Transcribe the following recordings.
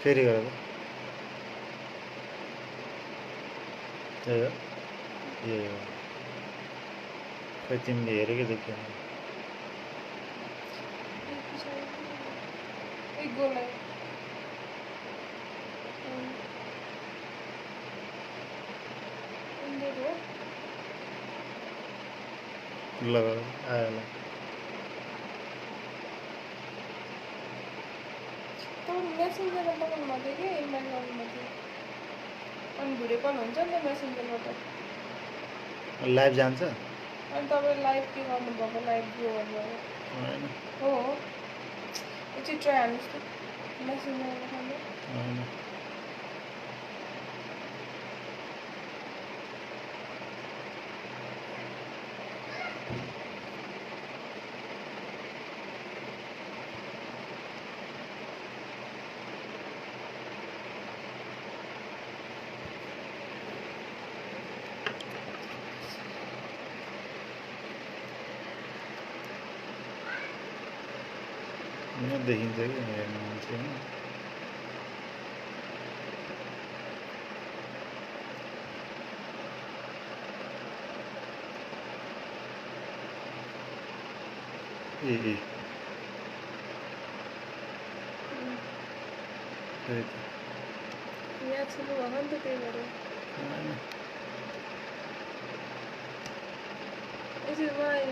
फेरि गर त्यही हो ए हो खै तिमीले हेरेकै देखिएन एक गोल है ल आयो ल तो मेसेन्जरमा पकाउनु भएको थियो कि इमेल गर्नु थियो अनि भिडियो कल हुन्छ नि त मेसेन्जरबाट लाइभ जान्छ अनि तपाईँ लाइभ के गर्नुभएको लाइभ गयो भन्नुभएको होइन हो एकचोटि ट्राई हाल्नुहोस् त मेसेन्जरमा पठाउनु होइन देखिन्छ कि हेर्नु मान्छे ए त्यही त यहाँ छुनु भएको नि त त्यही भएर होइन यसरी मलाई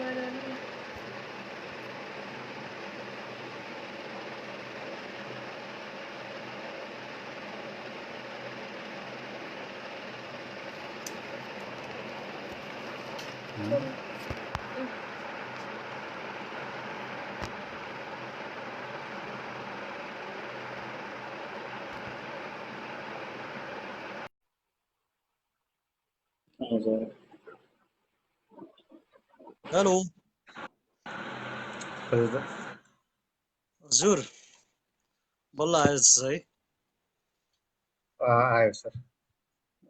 हेलो हजुर बल्ल आयो है आयो सर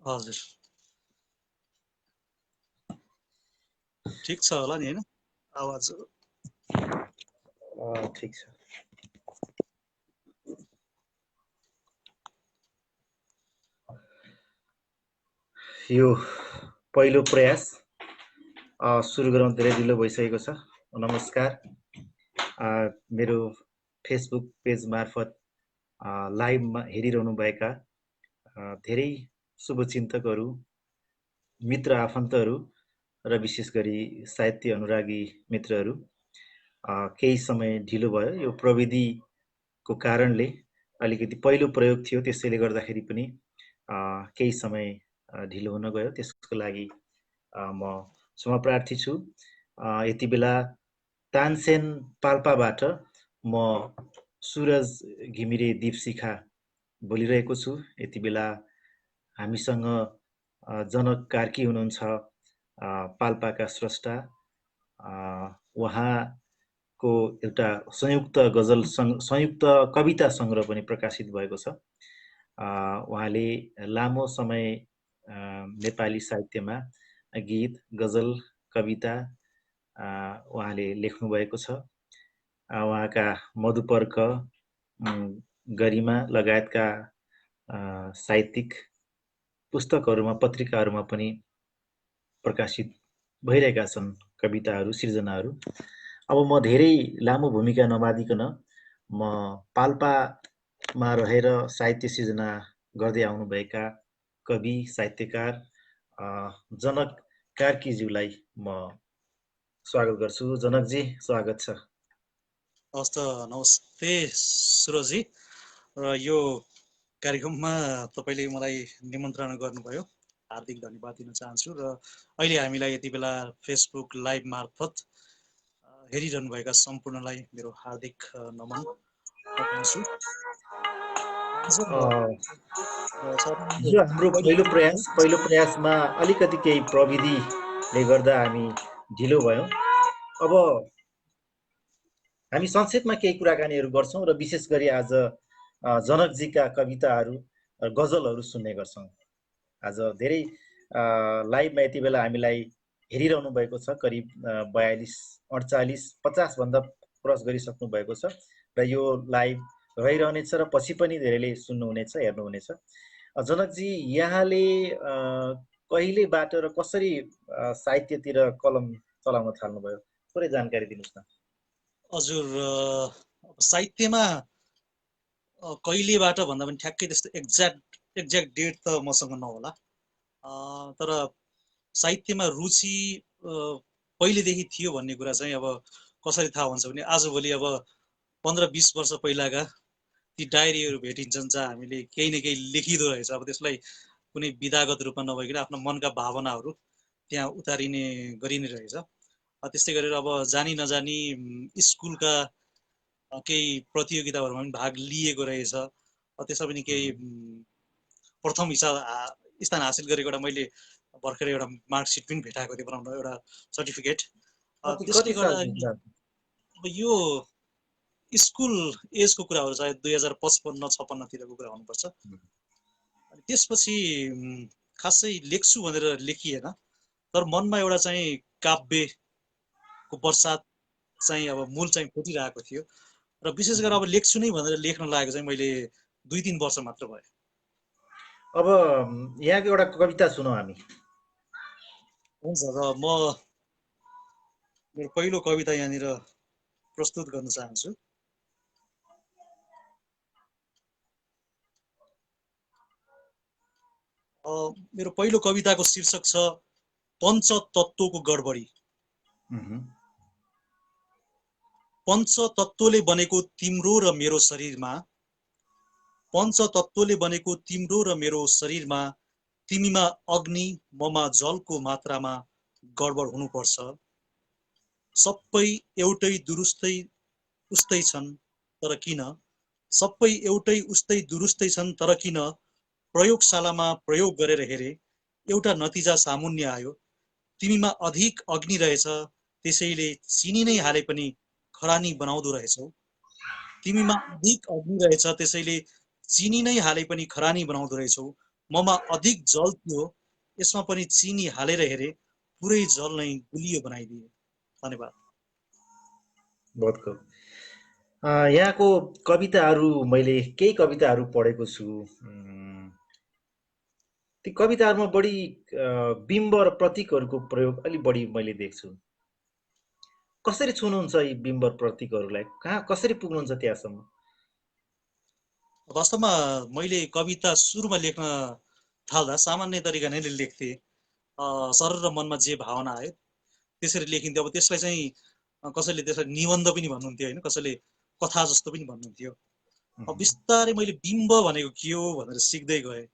हजुर ठिक छ होला नि हैन आवाज ठिक छ यो पहिलो प्रयास सुरु गराउन धेरै ढिलो भइसकेको छ नमस्कार मेरो फेसबुक पेज मार्फत लाइभमा हेरिरहनुभएका धेरै शुभचिन्तकहरू मित्र आफन्तहरू र विशेष गरी साहित्य अनुरागी मित्रहरू केही समय ढिलो भयो यो प्रविधिको कारणले अलिकति पहिलो प्रयोग थियो त्यसैले गर्दाखेरि पनि केही समय ढिलो हुन गयो त्यसको लागि म क्षमाप्रार्थी छु यति बेला तानसेन पाल्पाबाट म सुरज घिमिरे दीपशिखा बोलिरहेको छु यति बेला हामीसँग जनक कार्की हुनुहुन्छ पाल्पाका स्रष्टा उहाँको एउटा संयुक्त गजल संयुक्त कविता सङ्ग्रह पनि प्रकाशित भएको छ उहाँले लामो समय नेपाली साहित्यमा गीत गजल कविता उहाँले लेख्नु भएको छ उहाँका मधुपर्क गरिमा लगायतका साहित्यिक पुस्तकहरूमा पत्रिकाहरूमा पनि प्रकाशित भइरहेका छन् कविताहरू सिर्जनाहरू अब म धेरै लामो भूमिका नबाँधिकन म पाल्पामा रहेर साहित्य सिर्जना गर्दै आउनुभएका कवि साहित्यकार जनक कार्कीज्यूलाई म स्वागत गर्छु जनकजी स्वागत छ हस् त नमस्ते सुरजी र यो कार्यक्रममा तपाईले मलाई निमन्त्रणा गर्नुभयो हार्दिक धन्यवाद दिन चाहन्छु र अहिले हामीलाई यति बेला फेसबुक लाइभ मार्फत हेरिरहनुभएका सम्पूर्णलाई मेरो हार्दिक नमन पठाउँछु यो हाम्रो पहिलो प्रयासमा अलिकति केही प्रविधिले गर्दा हामी ढिलो भयौँ अब हामी संक्षेपमा केही कुराकानीहरू गर्छौँ र विशेष गरी आज जनकजीका कविताहरू गजलहरू सुन्ने गर्छौँ आज धेरै लाइभमा यति बेला हामीलाई हेरिरहनु भएको छ करिब 42 48 50 भन्दा क्रस गरिसक्नु भएको छ र यो लाइभ रहिरहनेछ र पछि पनि धेरैले सुन्नुहुनेछ, हेर्नुहुनेछ। जनकजी, यहाँले कहिलेबाट र कसरी साहित्यतिर कलम चलाउन थाल्नुभयो? थोरै जानकारी दिनुहोस् न। हजुर, साहित्यमा कहिलेबाट भन्दा पनि ठ्याक्कै त्यस्तो एक्ज्याक्ट डेट त मसँग नहोला, तर साहित्यमा रुचि पहिलेदेखि थियो भन्ने कुरा चाहिँ अब कसरी थाहा हुन्छ भने आजभोलि अब 15-20 वर्ष पहिलाका ती डायरीहरू भेटिन्छन् जहाँ हामीले केही न केही लेखिँदो रहेछ। अब त्यसलाई कुनै विधागत रूपमा नभइकन आफ्नो मनका भावनाहरू त्यहाँ उतारिने गरिने रहेछ। त्यस्तै गरेर अब जानी नजानी स्कुलका केही प्रतियोगिताहरूमा पनि भाग लिएको रहेछ। त्यसमा पनि केही प्रथम स्थान हासिल गरेको एउटा मैले भर्खर एउटा मार्कसिट पनि भेटाएको थिएँ, बनाउन एउटा सर्टिफिकेट। त्यसले गर्दा अब यो स्कुल एजको कुराहरू सायद 2055-56 कुरा हुनुपर्छ। त्यसपछि खासै लेख्छु भनेर लेखिएन, तर मनमा एउटा चाहिँ काव्यको वर्षात चाहिँ अब मूल चाहिँ फुटिरहेको थियो र विशेष गरेर अब लेख्छु नै भनेर लेख्न लागेको चाहिँ मैले 2-3 वर्ष मात्र भयो। अब यहाँको एउटा कविता सुनौ हामी। हुन्छ, र म मेरो पहिलो कविता यहाँनिर प्रस्तुत गर्न चाहन्छु। मेरो पहिलो कविताको शीर्षक छ पञ्चतत्त्वको गडबडी। पञ्चतत्त्वले बनेको तिम्रो र मेरो शरीरमा, पञ्चतत्त्वले बनेको तिम्रो र मेरो शरीरमा, तिमीमा अग्नि ममा जलको मात्रामा गडबड हुनुपर्छ। सबै एउटै दुरुस्तै उस्तै छन् तर किन, सबै एउटै उस्तै दुरुस्तै छन् तर किन, प्रयोगशालामा प्रयोग गरेर हेरे एउटा नतिजा सामुन्य आयो। तिमीमा अधिक अग्नि रहेछ त्यसैले चिनी नै हाले पनि खरानी बनाउँदो रहेछौ। तिमीमा अधिक अग्नि रहेछ त्यसैले चिनी नै हाले पनि खरानी बनाउँदो रहेछौ। ममा अधिक जल थियो यसमा पनि चिनी हालेर हेरे पुरै जल नै गुलियो बनाइदिए। धन्यवाद। बहुत खूब। यहाँको कविताहरू मैले केही कविताहरू पढेको छु। ती कविताहरूमा बढी बिम्ब र प्रतीकहरूको प्रयोग अलि बढी मैले देख्छु। कसरी छुनुहुन्छ यी बिम्ब प्रतीकहरूलाई? कहाँ कसरी पुग्नुहुन्छ त्यहाँसम्म? वास्तवमा मैले कविता सुरुमा लेख्न थाल्दा सामान्य तरिका नै लेख्थेँ। सरर र मनमा जे भावना आयो त्यसरी लेखिन्थ्यो। अब त्यसलाई चाहिँ कसैले त्यसलाई निबन्ध पनि भन्नुहुन्थ्यो होइन, कसैले कथा जस्तो पनि भन्नुहुन्थ्यो। अब बिस्तारै मैले बिम्ब भनेको के हो भनेर सिक्दै गएँ।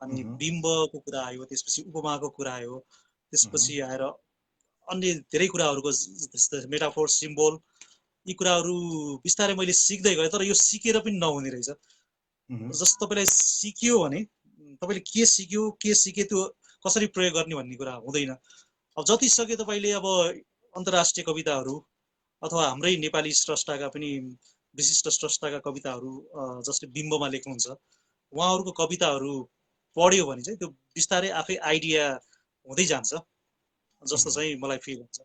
अनि बिम्बको कुरा आयो, त्यसपछि उपमाको कुरा आयो, त्यसपछि आएर अन्य धेरै कुराहरूको मेटाफोर, सिम्बोल, यी कुराहरू बिस्तारै मैले सिक्दै गएँ। तर यो सिकेर पनि नहुने रहेछ। जस्तो तपाईँलाई सिकियो भने तपाईँले के सिक्यो, के सिके त्यो कसरी प्रयोग गर्ने भन्ने कुरा हुँदैन। अब जति सक्यो तपाईँले अब अन्तर्राष्ट्रिय कविताहरू अथवा हाम्रै नेपाली स्रष्टाका पनि विशिष्ट स्रष्टाका कविताहरू जसले बिम्बमा लेख्नुहुन्छ उहाँहरूको कविताहरू पढ्यो भने चाहिँ त्यो बिस्तारै आफै आइडिया हुँदै जान्छ जस्तो चाहिँ मलाई फिल हुन्छ।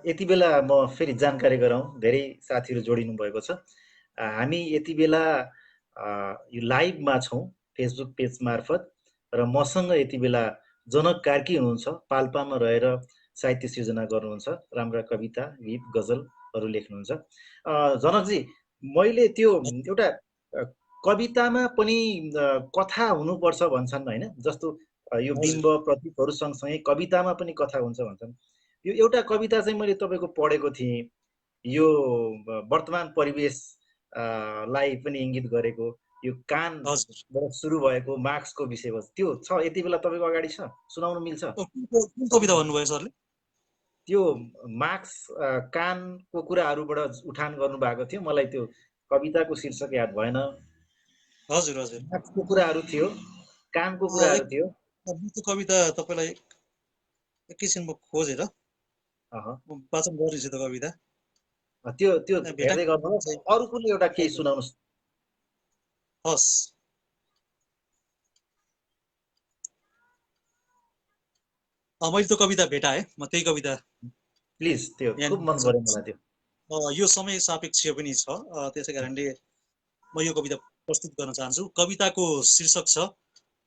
यति बेला म फेरि जानकारी गराउँ, धेरै साथीहरू जोडिनु भएको छ। हामी यति बेला यो लाइभमा छौँ फेसबुक पेज मार्फत र मसँग यति बेला जनक कार्की हुनुहुन्छ। पाल्पामा रहेर साहित्य सिर्जना गर्नुहुन्छ, राम्रा कविता, गीत, गजलहरू लेख्नुहुन्छ। जनकजी, मैले त्यो एउटा कवितामा पनि कथा हुनुपर्छ भन्छन् होइन, जस्तो यो बिम्ब प्रतीकहरू सँगसँगै कवितामा पनि कथा हुन्छ भन्छन्। यो एउटा कविता चाहिँ मैले तपाईँको पढेको थिएँ, यो वर्तमान परिवेश लाई पनि इङ्गित गरेको, यो कानबाट सुरु भएको मार्क्सको विषयवस्तु त्यो छ, यति बेला तपाईँको अगाडि छ, सुनाउनु मिल्छ? कुन कविता भन्नुभयो सरले? त्यो मार्क्स कानको कुराहरूबाट उठान गर्नुभएको थियो, मलाई त्यो कविताको शीर्षक याद भएन। हजुर हजुर, मार्क्सको कुराहरू थियो, कानको कुराहरू थियो। त्यो कविता तपाईँलाई एकैछिन म खोजेर वाचन गर्दैछु त कविता। त्यो हेर्दै गर्नुहोस्। अरू कुनै एउटा केही सुनाउनुहोस्। हस्, मैले त्यो कविता भेटाएँ, म त्यही कविता प्लिज, त्यो खुब मन पर्यो मलाई त्यो। यो समय सापेक्ष पनि छ, त्यसै कारणले म यो कविता प्रस्तुत गर्न चाहन्छु। कविताको शीर्षक छ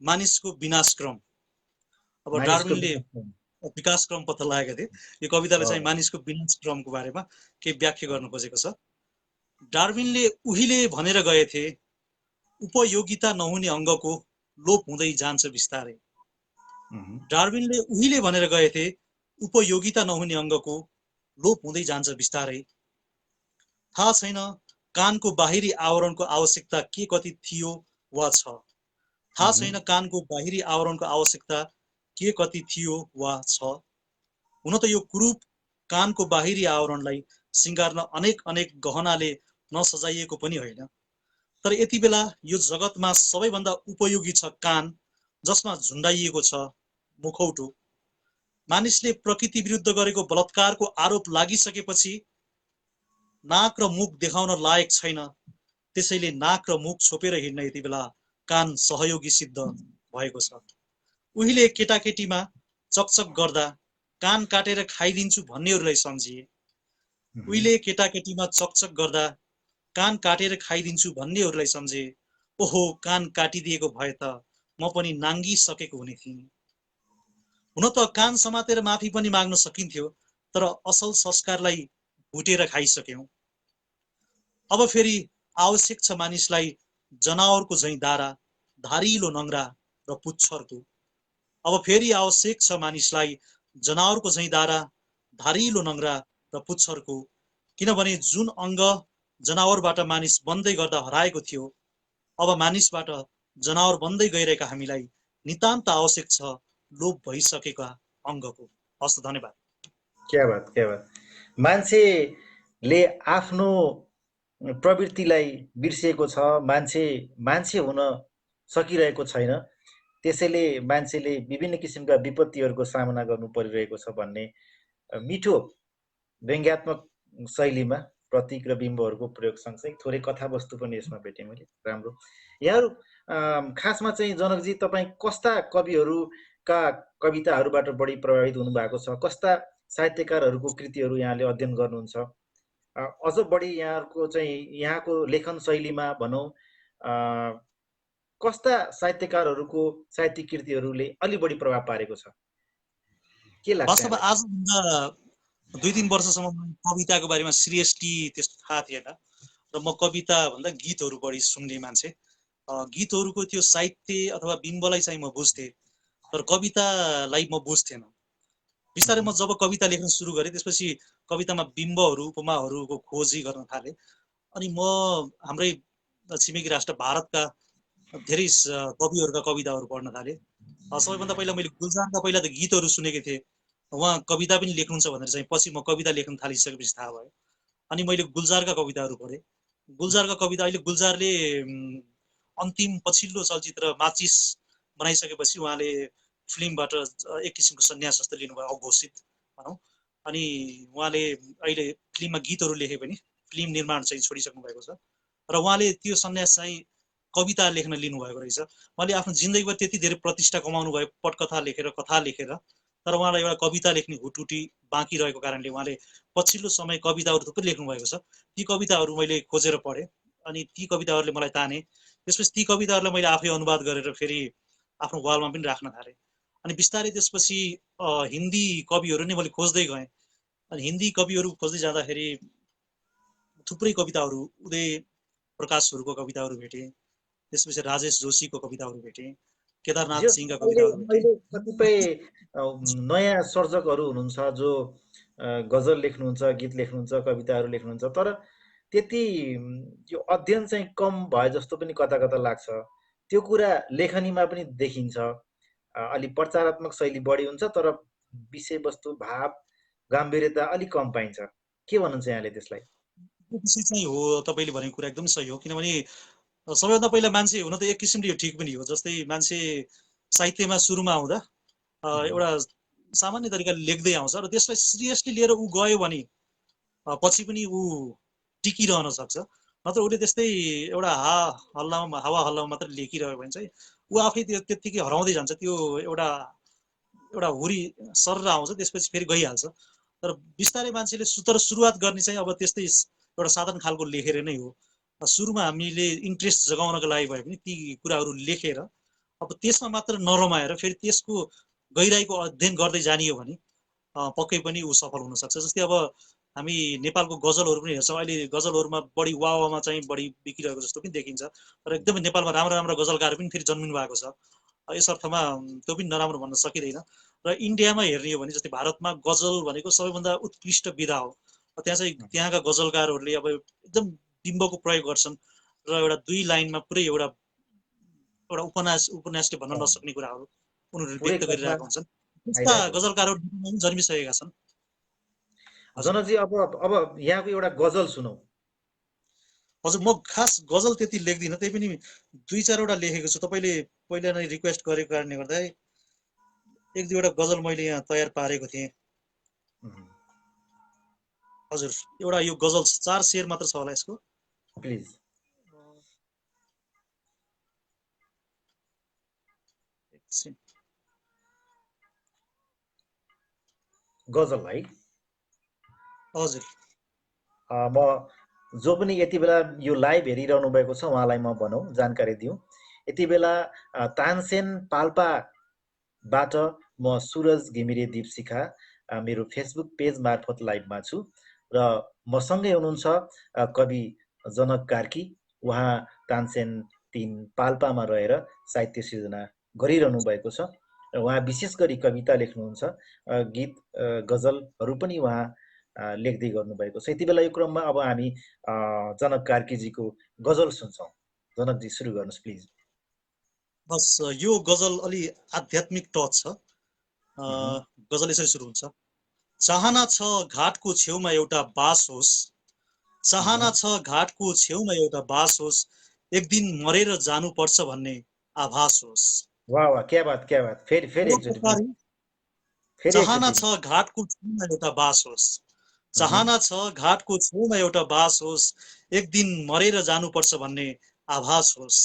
मानिसको विनाशक्रम। अब मानिसको डार्विनले विनाश। विकासक्रम पत्ता लागेका थिए, यो कविताले चाहिँ हो। मानिसको विनाशक्रमको बारेमा केही व्याख्या गर्न खोजेको छ। डार्विनले उहिले भनेर गएथे, उपयोगिता नहुने अङ्गको लोप हुँदै जान्छ बिस्तारै। डार्विनले उहिले भनेर गएथे, उपयोगिता नहुने अङ्गको लोप हुँदै जान्छ बिस्तारै। थाहा छैन कानको बाहिरी आवरणको आवश्यकता के कति थियो वा छ। थाहा छैन कानको बाहिरी आवरणको आवश्यकता के कति थियो वा छ। हुन त यो कुरूप कानको बाहिरी आवरणलाई सिँगार्न अनेक अनेक गहनाले नसजाइएको पनि होइन। तर यति बेला यो जगतमा सबैभन्दा उपयोगी छ कान, जसमा झुन्डाइएको छ मुखौटो। मानिसले प्रकृति विरुद्ध गरेको बलात्कारको आरोप लागिसकेपछि नाक र मुख देखाउन लायक छैन, त्यसैले नाक र मुख छोपेर हिँड्न यति बेला कान सहयोगी सिद्ध भएको छ। उहिले केटाकेटीमा चकचक गर्दा कान काटेर खाइदिन्छु भन्नेहरूलाई सम्झिए। उहिले केटाकेटीमा चकचक गर्दा कान काटेर खाइदिन्छु भन्नेहरूलाई सम्झे। ओहो, कान काटिदिएको भए त म पनि नाङ्गिसकेको हुने थिएँ। हुन त कान समातेर माफी पनि माग्न सकिन्थ्यो, तर असल संस्कारलाई भुटेर खाइसक्यौं। अब फेरि आवश्यक छ मानिसलाई जनावरको झैं दारा, धारिलो नङ्ग्रा र पुच्छरको। अब फेरि आवश्यक छ मानिसलाई जनावरको झैं दारा, धारिलो नङ्ग्रा र पुच्छरको। किनभने जुन अङ्ग जनावरबाट मानिस बन्दै गर्दा हराएको थियो, अब मानिसबाट जनावर बन्दै गइरहेका हामीलाई नितान्त आवश्यक छ लोप भइसकेका अङ्गको। हस्, धन्यवाद। क्या बात, क्या बात। मान्छेले आफ्नो प्रवृत्तिलाई बिर्सिएको छ, मान्छे हुन सकिरहेको छैन। त्यसैले मान्छेले विभिन्न किसिमका विपत्तिहरूको सामना गर्नु परिरहेको छ भन्ने मिठो व्यङ्ग्यात्मक शैलीमा प्रतीक र बिम्बहरूको प्रयोग सँगसँगै थोरै कथावस्तु पनि यसमा भेटेँ मैले। राम्रो। यहाँहरू खासमा चाहिँ जनकजी तपाईँ कस्ता कविहरूका कविताहरूबाट बढी प्रभावित हुनुभएको छ, कस्ता साहित्यकारहरूको कृतिहरू यहाँले अध्ययन गर्नुहुन्छ, अझ बढी यहाँहरूको चाहिँ यहाँको लेखन शैलीमा भनौँ कस्ता साहित्यकारहरूको साहित्यिक कृतिहरूले अलि बढी प्रभाव पारेको छ, के लाग्छ? वास्तवमा आजभन्दा 2-3 वर्षसम्म कविताको बारेमा सिरियसली त्यस्तो थाहा थिएन र म कविता भन्दा गीतहरू बढी सुन्ने मान्छे। गीतहरूको त्यो साहित्य अथवा बिम्बलाई चाहिँ म बुझ्थेँ, तर कवितालाई म बुझ्थेन। बिस्तारै म जब कविता लेख्न सुरु गरेँ, त्यसपछि कवितामा बिम्बहरू उपमाहरूको खोजी गर्न थालेँ। अनि म हाम्रै छिमेकी राष्ट्र भारतका धेरै कविहरूका कविताहरू पढ्न थालेँ। सबैभन्दा पहिला मैले गुलजारका पहिला त गीतहरू सुनेको थिएँ, उहाँ कविता पनि लेख्नुहुन्छ भनेर चाहिँ पछि म कविता लेख्न थालिसकेपछि थाहा भयो। अनि मैले गुलजारका कविताहरू पढेँ। गुलजारका कविता, अहिले गुलजारले अन्तिम पछिल्लो चलचित्र माचिस बनाइसकेपछि उहाँले फिल्मबाट एक किसिमको सन्यास जस्तो लिनुभयो, अघोषित भनौँ। अनि उहाँले अहिले फिल्ममा गीतहरू लेखे पनि फिल्म निर्माण चाहिँ छोडिसक्नु भएको छ र उहाँले त्यो सन्यास चाहिँ कविता लेख्न लिनुभएको रहेछ। उहाँले आफ्नो जिन्दगीमा त्यति धेरै प्रतिष्ठा कमाउनु भयो पटकथा लेखेर, कथा लेखेर, तर उहाँलाई एउटा कविता लेख्ने हुटुटी बाँकी रहेको कारणले उहाँले पछिल्लो समय कविताहरू थुप्रै लेख्नु भएको छ। ती कविताहरू मैले खोजेर पढेँ अनि ती कविताहरूले मलाई ताने। त्यसपछि ती कविताहरूलाई मैले आफै अनुवाद गरेर फेरि आफ्नो वालमा पनि राख्न थालेँ। अनि बिस्तारै त्यसपछि हिन्दी कविहरू नै मैले खोज्दै गएँ। अनि हिन्दी कविहरू खोज्दै जाँदाखेरि थुप्रै कविताहरू, उदय प्रकाशहरूको कविताहरू भेटेँ। त्यसपछि राजेश जोशीको कविताहरू भेटेँ, केदारनाथ सिंहका कविताहरू भेटेँ। कतिपय नयाँ सर्जकहरू हुनुहुन्छ जो गजल लेख्नुहुन्छ, गीत लेख्नुहुन्छ, कविताहरू लेख्नुहुन्छ, तर त्यति यो अध्ययन चाहिँ कम भए जस्तो पनि कता कता लाग्छ। त्यो कुरा लेखनीमा पनि देखिन्छ। अलि प्रचारात्मक शैली बढी हुन्छ, तर विषयवस्तु, भाव, गम्भीर्यता अलिक कम पाइन्छ। के भन्नुहुन्छ यहाँले त्यसलाई? त्यो विषय चाहिँ हो, तपाईँले भनेको कुरा एकदम सही हो। किनभने सबैभन्दा पहिला मान्छे हुन त एक किसिमले यो ठिक पनि हो। जस्तै मान्छे साहित्यमा सुरुमा आउँदा एउटा सामान्य तरिकाले लेख्दै आउँछ र त्यसलाई सिरियसली लिएर ऊ गयो भने पछि पनि ऊ टिकिरहन सक्छ। नत्र उसले त्यस्तै एउटा हावा हल्लामा मात्र लेखिरह्यो भने चाहिँ ऊ आफै त्यत्तिकै हराउँदै जान्छ। त्यो एउटा हुरी सर आउँछ, त्यसपछि फेरि गइहाल्छ। तर बिस्तारै मान्छेले सुरुवात गर्ने चाहिँ अब त्यस्तै एउटा साधारण खालको लेखेर नै हो। सुरुमा हामीले इन्ट्रेस्ट जगाउनको लागि भए पनि ती कुराहरू लेखेर अब त्यसमा मात्र नरमाएर फेरि त्यसको गहिराईको अध्ययन गर्दै जानियो भने पक्कै पनि ऊ सफल हुन सक्छ। जस्तै अब हामी नेपालको गजलहरू पनि हेर्छौँ, अहिले गजलहरूमा बढी वावामा चाहिँ बढी बिकिरहेको जस्तो पनि देखिन्छ, र एकदमै नेपालमा राम्रो राम्रो गजलकार पनि फेरि जन्मिनु भएको छ। यस अर्थमा त्यो पनि नराम्रो भन्न सकिँदैन। र इन्डियामा हेर्ने हो भने जस्तै भारतमा गजल भनेको सबैभन्दा उत्कृष्ट विधा हो। त्यहाँ चाहिँ त्यहाँका गजलकारहरूले अब एकदम बिम्बको प्रयोग गर्छन् र एउटा दुई लाइनमा पुरै एउटा उपन्यासले भन्न नसक्ने कुराहरू उनीहरूले व्यक्त गरिरहेका हुन्छन्। त्यस्ता गजलकारहरू पनि जन्मिसकेका छन्। जनकजी अब यहाँको एउटा गजल सुनौ। हजुर, म खास गजल त्यति लेख्दिनँ, त्यही पनि 2-4वटा लेखेको छु। तपाईँले पहिला नै रिक्वेस्ट गरेको कारणले गर्दा 1-2वटा गजल मैले यहाँ तयार पारेको थिएँ। हजुर, एउटा यो गजल 4 शेर मात्र छ होला यसको। प्लिज। गजल है? हजुर। म जो पनि यति बेला यो लाइभ हेरिरहनु भएको छ उहाँलाई म भनौँ, जानकारी दिउँ। यति बेला तानसेन पाल्पाबाट म सुरज घिमिरे दीपशिखा मेरो फेसबुक पेज मार्फत लाइभमा छु र मसँगै हुनुहुन्छ कवि जनक कार्की। उहाँ तानसेन 3 पाल्पामा रहेर साहित्य सिर्जना गरिरहनु भएको छ र उहाँ विशेष गरी कविता लेख्नुहुन्छ, गीत गजलहरू पनि उहाँ लेख्दै गर्नुभएको छ। यति बेला यो क्रममा अब हामी जनक कार्कीजीको गजल सुन्छौँ। जनकजी सुरु गर्नुहोस् प्लिज। बस यो गजल अलि आध्यात्मिक टच छ। गजल यसरी सुरु हुन्छ। चाहना छ घाटको छेउमा एउटा बास होस्, चाहना छ घाटको छेउमा एउटा बास होस्, एक दिन मरेर जानुपर्छ भन्ने आभास होस्। वाह वाह, क्या बात क्या बात। फेरि एकचोटि। चाहना छ घाटको छेउमा एउटा बास होस्, चाहना छ घाटको छेउमा एउटा बास होस्, एक दिन मरेर जानुपर्छ भन्ने आभास होस्।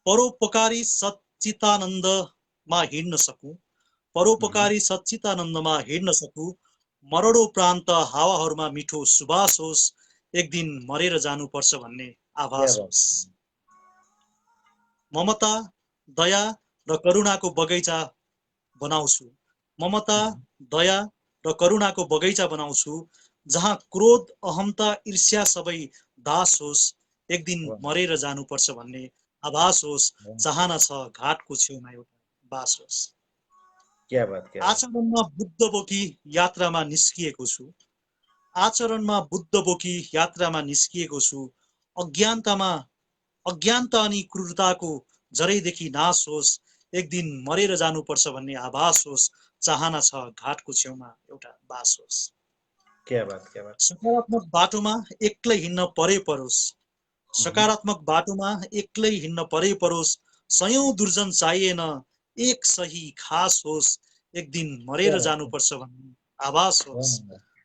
परोपकारी सच्चितानन्दमा हिँड्न सकूं, परोपकारी सच्चितानन्दमा हिँड्न सकूं, मरडो प्रान्त हावाहरूमा मिठो सुबास होस्, एक दिन मरेर जानुपर्छ भन्ने आभास होस्। ममता दया र करुणाको बगैँचा बनाउँछु, ममता दया र करुणाको बगैँचा बनाउँछु, जहाँ क्रोध अहमता ईर्ष्या सबै दास होस्, एक दिन मरेर जानुपर्छ भन्ने आभास होस्। चाहना छ घाटको छेउमा एउटा बास होस्। क्या बात, क्या बात। आचरणमा बुद्ध बोकी यात्रामा निस्किएको छु, आचरणमा बुद्ध बोकी यात्रामा निस्किएको छु, अज्ञानता अनि क्रूरताको जरैदेखि नाश होस्, एक दिन मरेर जानुपर्छ भन्ने आभास होस्। चाहना छ घाटको छेउमा एउटा बास होस्। क्या बात, क्या बात। सकारात्मक बाटोमा एक्लै हिँड्न परे परोस्, सकारात्मक बाटोमा एक्लै हिँड्न परे परोस्, सयौं दुर्जन चाहिएन एक सही खास होस्, एक दिन मरेर जानुपर्छ भन्ने आभास होस्।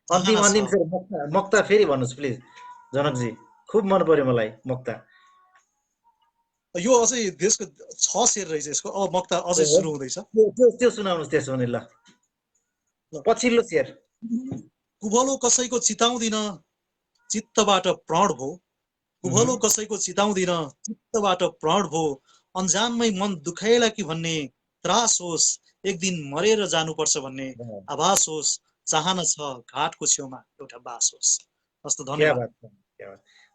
अन्तिम फेरि मक्ता फेरि भन्नुहोस् प्लिज जनकजी, खुब मन पर्यो मलाई मक्ता। यो अझै देशको 6 शेर रहेछ यसको। अब मक्ता अझै सुरु हुँदैछ। त्यो सुनाउनुहोस् त्यसो भने। ल पछिल्लो शेर। कुभलो कसैको चिताउँदिन चित्तबाट प्रण भो, कुभलो कसैको चिताउँदिन चित्तबाट प्रण भो, अन्जानमै मन दुखाएला कि भन्ने त्रास होस्, एक दिन मरेर जानुपर्छ भन्ने आभास होस्। चाहना छ घाटको छेउमा एउटा बास होस्। हस्त, धन्यवाद।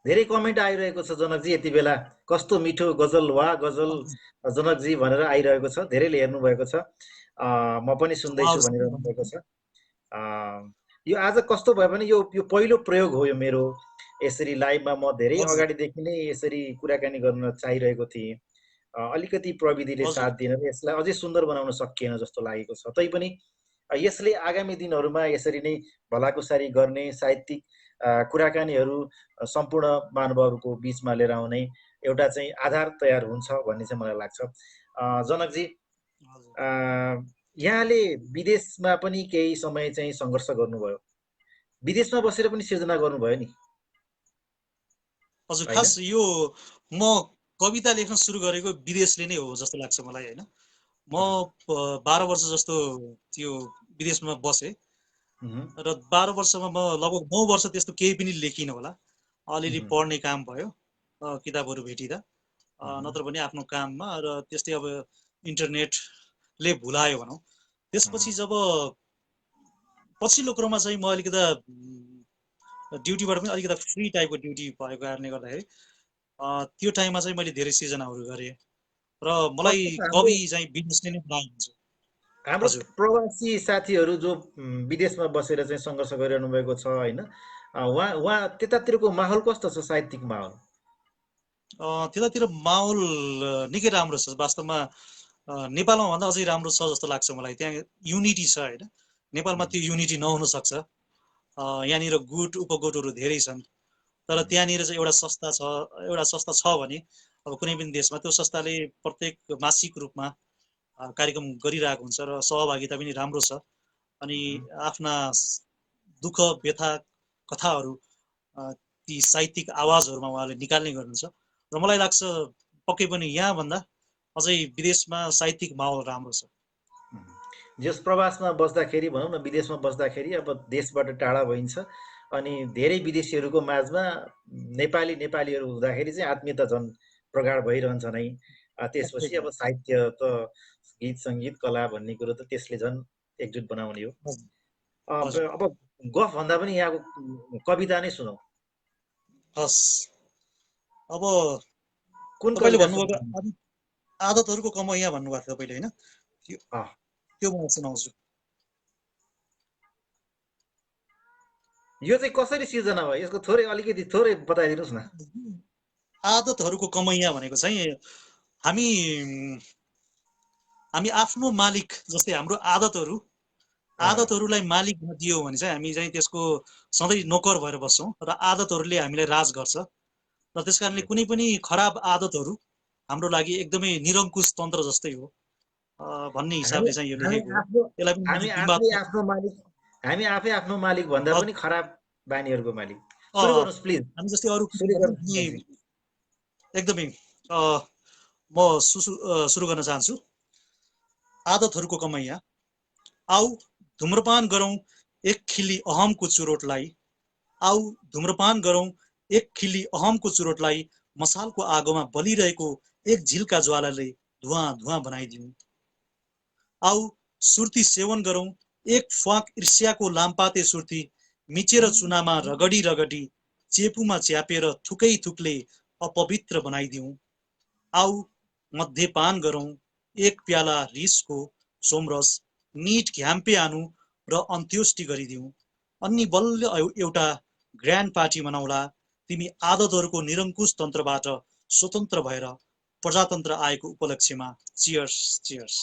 धेरै कमेन्ट आइरहेको छ जनकजी यति बेला। कस्तो मिठो गजल, वा गजल जनकजी भनेर आइरहेको छ, धेरैले हेर्नु भएको छ, म पनि सुन्दैछु भनिरहनु भएको छ। यो आज कस्तो भयो भने यो पहिलो प्रयोग हो यो मेरो। यसरी लाइभमा म धेरै अगाडिदेखि नै यसरी कुराकानी गर्न चाहिरहेको थिएँ। अलिकति प्रविधिले साथ दिएर यसलाई अझै सुन्दर बनाउन सकिएन जस्तो लागेको छ। तैपनि यसले आगामी दिनहरूमा यसरी नै भलाकुसारी गर्ने, साहित्यिक कुराकानीहरू सम्पूर्ण महानुभावहरूको बिचमा लिएर आउने एउटा चाहिँ आधार तयार हुन्छ भन्ने चाहिँ मलाई लाग्छ। जनकजी, यहाँले विदेशमा पनि केही समय चाहिँ सङ्घर्ष गर्नुभयो, विदेशमा बसेर पनि सिर्जना गर्नुभयो नि? हजुर, खास यो म कविता लेख्न सुरु गरेको विदेशले नै हो जस्तो लाग्छ मलाई, होइन? म 12 वर्ष जस्तो त्यो विदेशमा बसेँ र 12 वर्षमा म लगभग 9 वर्ष त्यस्तो केही पनि लेखिनँ होला। अलिअलि पढ्ने काम भयो किताबहरू भेटिँदा नत्र पनि आफ्नो काममा र त्यस्तै अब इन्टरनेटले भुलायो भनौँ। त्यसपछि जब पछिल्लो क्रममा चाहिँ म अलिकता ड्युटीबाट पनि अलिकता फ्री टाइपको ड्युटी भएको कारणले गर्दाखेरि त्यो टाइममा चाहिँ मैले धेरै सिर्जनाहरू गरेँ र मलाई कवि चाहिँ विदेशले नै बनाएको हुन्छ। हाम्रो प्रवासी साथीहरू जो विदेशमा बसेर चाहिँ सङ्घर्ष गरिरहनु भएको छ होइन, उहाँ त्यतातिरको माहौल कस्तो छ, साहित्यिक माहौल? त्यतातिर माहौल निकै राम्रो छ वास्तवमा। नेपालमा भन्दा अझै राम्रो छ जस्तो लाग्छ मलाई। त्यहाँ युनिटी छ होइन, नेपालमा त्यो युनिटी नहुन सक्छ। यहाँनिर गुट उपगुटहरू धेरै छन्, तर त्यहाँनिर चाहिँ एउटा संस्था छ भने अब कुनै पनि देशमा त्यो संस्थाले प्रत्येक मासिक रूपमा कार्यक्रम गरिरहेको हुन्छ र सहभागिता पनि राम्रो छ। अनि आफ्ना दुःख व्यथा कथाहरू ती साहित्यिक आवाजहरूमा उहाँले निकाल्ने गर्नुहुन्छ र मलाई लाग्छ पक्कै पनि यहाँभन्दा अझै विदेशमा साहित्यिक माहौल राम्रो छ। जस प्रवासमा बस्दाखेरि भनौँ न, विदेशमा बस्दाखेरि अब देशबाट टाढा भइन्छ अनि धेरै विदेशीहरूको माझमा नेपालीहरू हुँदाखेरि चाहिँ आत्मीयता झन् प्रगाढ भइरहन्छ नै। त्यसपछि अब साहित्य त गीत सङ्गीत कला भन्ने कुरो त त्यसले झन् एकजुट बनाउने हो। अब गफ भन्दा पनि यहाँको कविता नै सुनौ। हस्, अब कुन तपाईँले कविता भन्नुभएको आदतहरूको कमैया भन्नुभएको थियो तपाईँले होइन, त्यो म सुनाउँछु। यो चाहिँ कसरी सिर्जना भयो, यसको अलिकति थोरै बताइदिनुहोस् न। आदतहरूको कमैया भनेको चाहिँ हामी आफ्नो मालिक जस्तै हाम्रो आदतहरूलाई मालिक नदियो भने चाहिँ हामी चाहिँ त्यसको सधैँ नोकर भएर बस्छौँ र आदतहरूले हामीलाई राज गर्छ। र त्यस कारणले कुनै पनि खराब आदतहरू हाम्रो लागि एकदमै निरङ्कुश तन्त्र जस्तै हो भन्ने हिसाबले चाहिँ यो लेखेको हो। हामी आफै आफ्नो मालिक भन्दा पनि खराब बानीहरूको मालिक। सुरु गर्नुहोस् प्लिज। हामी जस्तै अरू एकदमै म सुरु गर्न चाहन्छु। आदतहरूको कमैया। आऊ धूम्रपान गरौँ एक खिली अहमको चुरोटलाई, आऊ धूम्रपान गरौँ एक खिली अहमको चुरोटलाई, मसालको आगोमा बलिरहेको एक झिल्का ज्वालाले धुवाँ धुवाँ बनाइदिउँ। आऊ सुर्ती सेवन गरौँ एक फ्वाक ईर्ष्याको लामपाते सुर्ती, मिचेर चुनामा रगडी रगडी चेपुमा च्यापेर थुकै थुकले अपवित्र बनाइदिउँ। आऊ मध्यपान गरौँ एक प्याला रिसको सोमरस, निट घ्याम्पे आनु र अन्त्योष्टि गरिदिउँ। अनि बल्ल एउटा ग्रान्ड पार्टी मनाउला, तिमी आदतहरूको निरङ्कुश तन्त्रबाट स्वतन्त्र भएर प्रजातन्त्र आएको उपलक्ष्यमा। Cheers cheers.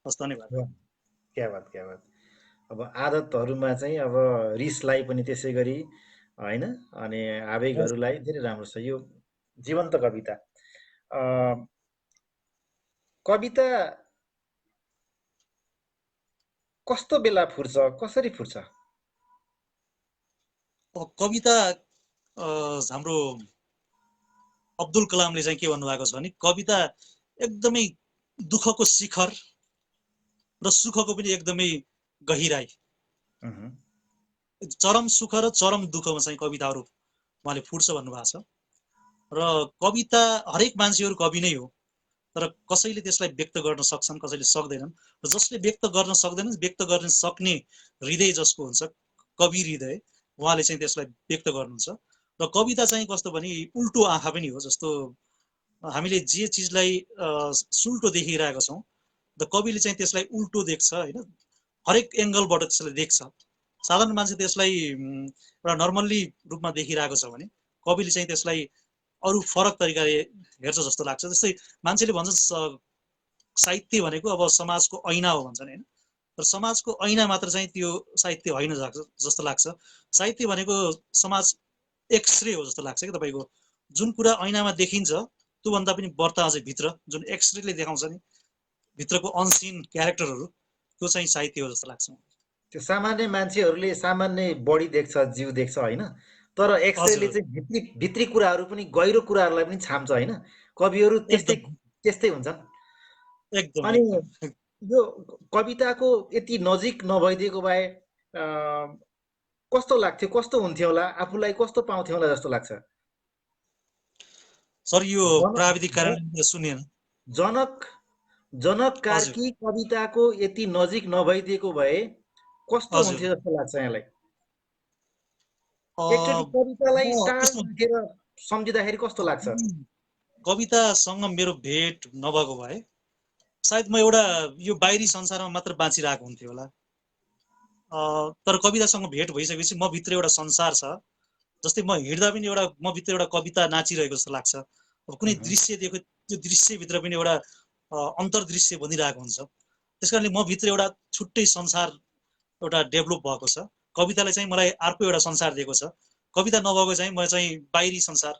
हस्, धन्यवाद। क्या बात। अब आदतहरूमा चाहिँ अब रिसलाई पनि त्यसै गरी होइन, अनि आवेगहरूलाई धेरै राम्रो छ। यो जीवन्त कविता। कविता कस्तो बेला फुर्छ, कसरी फुर्छ? कविता हाम्रो अब्दुल कलामले चाहिँ के भन्नुभएको छ भने कविता एकदमै दुःखको शिखर र सुखको पनि एकदमै गहिराई, चरम सुख र चरम दुःखमा चाहिँ कविताहरू उहाँले फुट्छ भन्नुभएको छ। र कविता हरेक मान्छेहरू कवि नै हो, तर कसैले त्यसलाई व्यक्त गर्न सक्छन्, कसैले सक्दैनन्। र जसले व्यक्त गर्न सक्दैनन्, व्यक्त गर्न सक्ने हृदय जसको हुन्छ, कवि हृदय, उहाँले चाहिँ त्यसलाई व्यक्त गर्नुहुन्छ। र कविता चाहिँ कस्तो भने उल्टो आँखा पनि हो। जस्तो हामीले जे चिजलाई सुल्टो देखिरहेका छौँ, त कविले चाहिँ त्यसलाई उल्टो देख्छ होइन, हरेक एङ्गलबाट त्यसलाई देख्छ। साधारण मान्छे त्यसलाई एउटा नर्मल्ली रूपमा देखिरहेको छ भने कविले चाहिँ त्यसलाई अरू फरक तरिकाले हेर्छ जस्तो लाग्छ। जस्तै मान्छेले भन्छन् साहित्य भनेको अब समाजको ऐना हो भन्छन् होइन, तर समाजको ऐना मात्र चाहिँ त्यो साहित्य होइन जस्तो लाग्छ। साहित्य भनेको समाज एक्सरे हो जस्तो लाग्छ कि तपाईँको। जुन कुरा ऐनामा देखिन्छ त्योभन्दा पनि बढ्ता अझै भित्र जुन एक्सरेले देखाउँछ नि, भित्रको अनसिन क्यारेक्टरहरू, त्यो चाहिँ साहित्य हो जस्तो लाग्छ। त्यो सामान्य मान्छेहरूले सामान्य बडी देख्छ, जिउ देख्छ होइन, तर एक्सरेले चाहिँ भित्री कुराहरू पनि, गहिरो कुराहरूलाई पनि छाम्छ होइन। कविहरू त्यस्तै हुन्छन्। अनि यो कविताको यति नजिक नभइदिएको भए कस्तो लाग्थ्यो, कस्तो हुन्थ्यो होला, आफूलाई कस्तो पाउँथ्यो होला जस्तो लाग्छ? सर यो प्राविधिक जनक कारणले सुनेन। जनक जनक हजुर कार्की कविताको यति नजिक नभइदिएको भए कस्तो हजुर हुन्थ्यो जस्तो लाग्छ यहाँलाई? एकचोटि म कवितालाई टाढा त्यसमा राखेर सम्झिँदाखेरि कस्तो लाग्छ? कवितासँग मेरो भेट नभएको भए सायद म एउटा यो बाहिरी संसारमा मात्र बाँचिरहेको हुन्थ्यो होला। तर कवितासँग भेट भइसकेपछि म भित्र एउटा संसार छ, जस्तै म हिँड्दा पनि एउटा म भित्र एउटा कविता नाचिरहेको जस्तो लाग्छ। अब कुनै दृश्य देख्यो त्यो दृश्यभित्र पनि एउटा अन्तर्दृश्य बनिरहेको हुन्छ। त्यस कारणले म भित्र एउटा छुट्टै संसार एउटा डेभलप भएको छ। कविताले चाहिँ मलाई अर्को एउटा संसार दिएको छ। कविता नभएको चाहिँ म चाहिँ बाहिरी संसार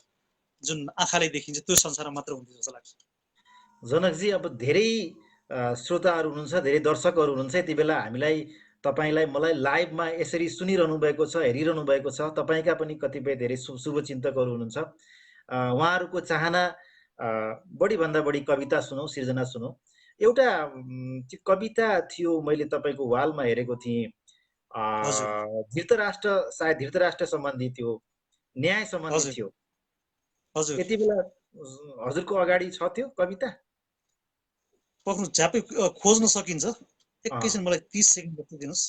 जुन आँखाले देखिन्छ त्यो संसारमा मात्र हुन्थ्यो जस्तो लाग्छ। जनकजी, अब धेरै श्रोताहरू हुनुहुन्छ, धेरै दर्शकहरू हुनुहुन्छ। यति बेला हामीलाई, तपाईँलाई, मलाई लाइभमा यसरी सुनिरहनु भएको छ, हेरिरहनु भएको छ। तपाईँका पनि कतिपय धेरै शुभचिन्तकहरू हुनुहुन्छ। उहाँहरूको चाहना बढीभन्दा बढी कविता सुनौँ, सिर्जना सुनौँ। एउटा त्यो कविता थियो, मैले तपाईँको वालमा हेरेको थिएँ। हजुर धृतराष्ट्र, सायद धृतराष्ट्र सम्बन्धी थियो, न्याय सम्बन्धी हजुर थियो। हजुर यति बेला हजुरको अगाडि छ त्यो कविता? पक्नु झ्यापै खोज्न सकिन्छ। अँ, एकैछिन मलाई 30 सेकेन्ड जति दिनुहोस्।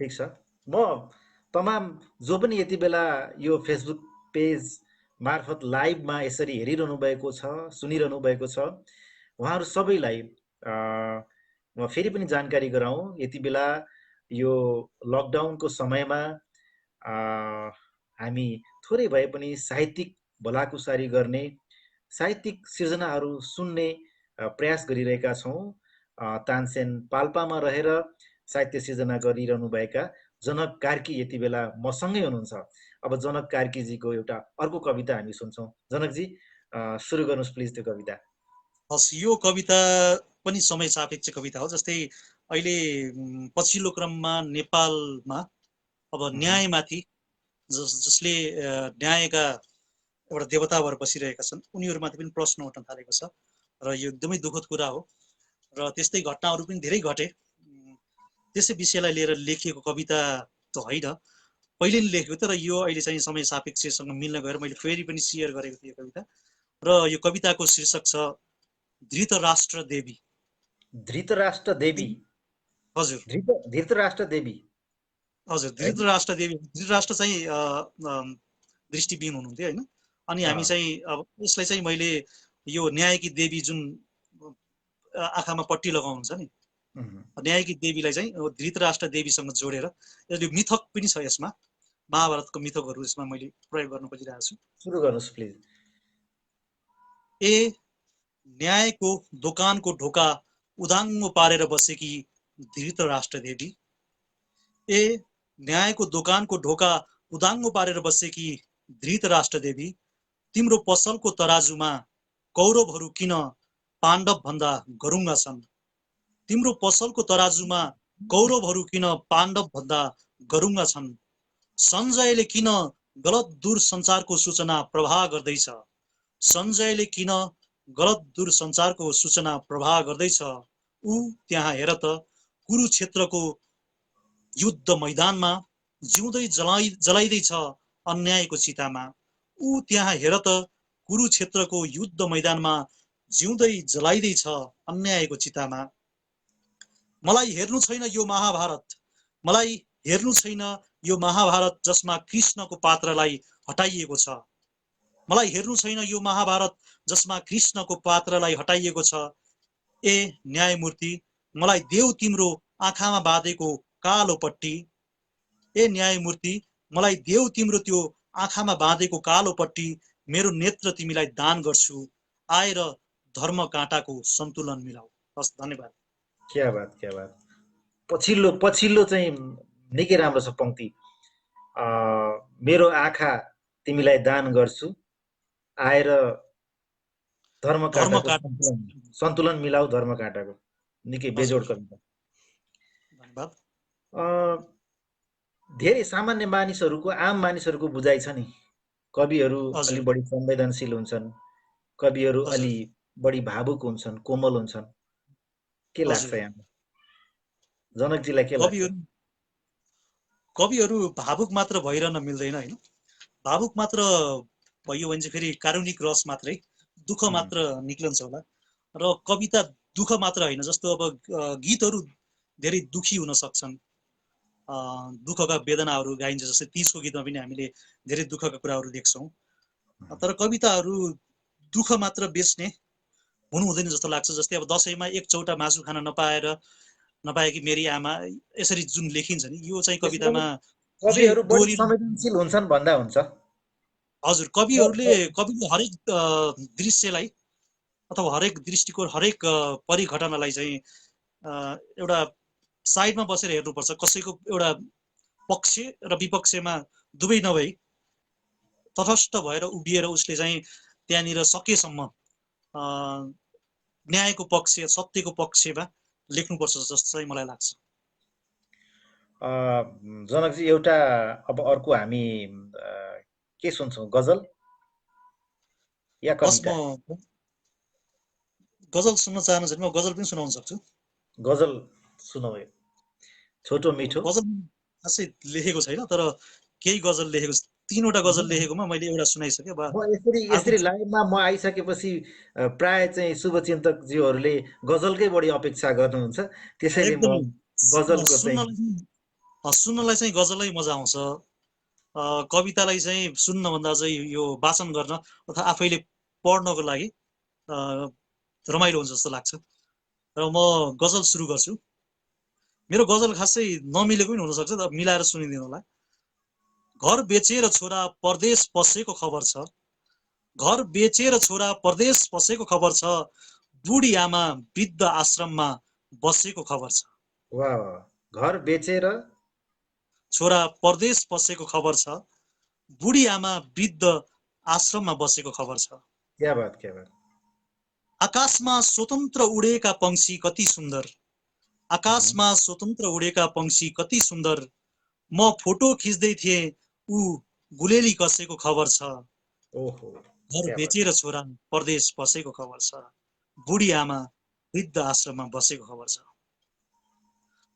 ठिक छ। म तमाम जो पनि यति बेला यो फेसबुक पेज मार्फत लाइभमा यसरी हेरिरहनु भएको छ, सुनिरहनु भएको छ, उहाँहरू सबैलाई म फेरि पनि जानकारी गराउँ। यति बेला यो लकडाउनको समयमा हामी थोरै भए पनि साहित्यिक भलाकुसारी गर्ने, साहित्यिक सिर्जनाहरू सुन्ने प्रयास गरिरहेका छौँ। तानसेन पाल्पामा रहेर साहित्य सिर्जना गरिरहनुभएका जनक कार्की यति बेला मसँगै हुनुहुन्छ। अब जनक कार्कीजीको एउटा अर्को कविता हामी सुन्छौँ। जनकजी, सुरु गर्नुहोस् प्लिज त्यो कविता। हस्, यो कविता पनि समय सापेक्ष कविता हो। जस्तै अहिले पछिल्लो क्रममा नेपालमा अब न्यायमाथि जसले न्यायका एउटा देवता भएर बसिरहेका छन्, उनीहरूमाथि पनि प्रश्न उठ्न थालेको छ र यो एकदमै दुःखद कुरा हो। र त्यस्तै घटनाहरू पनि धेरै घटे। त्यसै विषयलाई लिएर लेखिएको कविता त होइन, पहिले नै लेखेको थियो, र यो अहिले चाहिँ समय सापेक्षसँग मिल्न गएर मैले फेरि पनि सेयर गरेको थिएँ कविता। र यो कविताको शीर्षक छ धृतराष्ट्र देवी। धृतराष्ट्र देवी। हजुर धृतराष्ट्र देवी। हजुर धृतराष्ट्र देवी। धृतराष्ट्र चाहिँ दृष्टिविहीन हुनुहुन्थ्यो होइन। अनि हामी चाहिँ अब यसलाई चाहिँ मैले यो न्यायकी देवी जुन आँखामा पट्टी लगाउनुहुन्छ नि, न्यायकी देवीलाई चाहिँ धृतराष्ट्र देवीसँग जोडेर यसले मिथक पनि छ यसमा, महाभारतको मिथकहरू यसमा मैले प्रयोग गर्न खोजिरहेको छु। सुरु गर्नुहोस् प्लिज। ए न्यायको दोकानको ढोका उदाङ्गो पारेर बसेकी धृतराष्ट्र देवी। ए न्यायको दोकानको ढोका उदाङ्गो पारेर बसेकी धृतराष्ट्र देवी, तिम्रो पसलको तराजुमा कौरवहरू किन पाण्डव भन्दा गरुङ्गा छन्? तिम्रो पसलको तराजुमा कौरवहरू किन पाण्डव भन्दा गरुङ्गा छन्? सञ्जयले किन गलत दूरसञ्चारको सूचना प्रवाह गर्दैछ? सञ्जयले किन गलत दूरसञ्चारको सूचना प्रवाह गर्दैछ? ऊ त्यहाँ हेर त, कुरुक्षेत्रको युद्ध मैदानमा जिउँदै जलाइदैछ अन्यायको चितामा। ऊ त्यहाँ हेर त, कुरुक्षेत्रको युद्ध मैदानमा जिउँदै जलाइदैछ अन्यायको चितामा। मलाई हेर्नु छैन यो महाभारत, मलाई हेर्नु छैन यो महाभारत जसमा कृष्णको पात्रलाई हटाइएको छ। मलाई हेर्नु छैन यो महाभारत जसमा कृष्णको पात्रलाई हटाइएको छ। ए न्यायमूर्ति, मलाई देऊ तिम्रो आँखामा बाँधेको कालो पट्टी। ए न्यायमूर्ति, मलाई देऊ तिम्रो त्यो आँखामा बाँधेको कालो पट्टी। मेरो नेत्र तिमीलाई दान गर्छु, आएर धर्म काँटाको सन्तुलन मिलाऊ। हस्, धन्यवाद। क्या बात, क्या बात। पछिल्लो चाहिँ निकै राम्रो छ पंक्ति। मेरो आँखा तिमीलाई दान गर्छु, आएर धर्म काँटाको सन्तुलन मिलाऊ। धर्म काँटाको निकै बेजोड कविता। धन्यवाद। धेरै सामान्य मानिसहरूको, आम मानिसहरूको बुझाइ छ नि, कविहरू अलि बढी संवेदनशील हुन्छन्, कविहरू अलि बढी भावुक हुन्छन्, कोमल हुन्छन्। के लाग्छ यहाँ जनकजीलाई? के लाग्छ? कविहरू भावुक मात्र भइरहन मिल्दैन होइन। भावुक मात्र भयो भने चाहिँ फेरि कारुणिक रस मात्रै दुःख मात्र निक्लन्छ होला। र कविता दुःख मात्र होइन, जस्तो अब गीतहरू धेरै दुखी हुन सक्छन्, दुःखका वेदनाहरू गाइन्छ, जस्तै 30 को गीतमा पनि हामीले धेरै दुःखका कुराहरू देख्छौँ। तर कविताहरू दुःख मात्र बेच्ने हुनु हुँदैन जस्तो लाग्छ। जस्तै अब दसैँमा एक चौटा मासु खान नपाएकी मेरी आमा, यसरी जुन लेखिन्छ नि, यो चाहिँ कवितामा कविहरू बढी दोहोरी। संवेदनशील हुन्छन् भन्दा हुन्छ। हजुर, कविले हरेक दृश्यलाई अथवा हरेक दृष्टिकोण, हरेक परिघटनालाई चाहिँ एउटा साइडमा बसेर हेर्नुपर्छ। कसैको एउटा पक्ष र विपक्षमा दुवै नभई तटस्थ भएर उभिएर उसले चाहिँ त्यहाँनिर सकेसम्म न्यायको पक्ष, सत्यको पक्षमा लेख्नुपर्छ जस्तो चाहिँ मलाई लाग्छ। जनकजी, एउटा अब अर्को हामी के सुन्छौँ, गजल या कविता? म गजल सुन्न चाहनुहुन्छ भने म गजल पनि सुनाउन सक्छु। गजल सुनाऊ, छोटो मिठो। गजल खासै लेखेको छैन, तर केही गजल लेखेको, 3वटा गजल लेखेकोमा मैले एउटा सुनाइसकेँ। यसरी लाइभमा म आइसकेपछि प्राय चाहिँ शुभचिन्तकज्यूहरूले गजलकै बढी अपेक्षा गर्नुहुन्छ, त्यसैले म गजलको सुन्नलाई चाहिँ गजलै मजा आउँछ। कवितालाई चाहिँ सुन्नभन्दा चाहिँ यो वाचन गर्न अथवा आफैले पढ्नको लागि रमाइलो हुन्छ जस्तो लाग्छ। र म गजल सुरु गर्छु। मेरो गजल खासै नमिलेको पनि हुनसक्छ, तर मिलाएर सुनिदिनु होला। घर बेचेर छोरा परदेश पसेको खबर छ, घर बेचेर छोरा परदेश पसेको खबर छ, बुढी आमा वृद्ध आश्रममा बसेको खबर छ। वाह, घर बेचेर छोरा परदेश पसेको खबर छ, बुढी आमा वृद्ध आश्रममा बसेको खबर छ। क्या बात, क्या बात। आकाशमा स्वतन्त्र उडेका पंक्षी कति सुन्दर, आकाशमा स्वतन्त्र उडेका पंक्षी कति सुन्दर, म फोटो खिच्दै थिएँ ऊ गुलेली कसेको खबर छ। ओहो, घर बेचेर छोरा परदेश बसेको खबर छ, बुढी आमा वृद्ध आश्रममा बसेको खबर छ।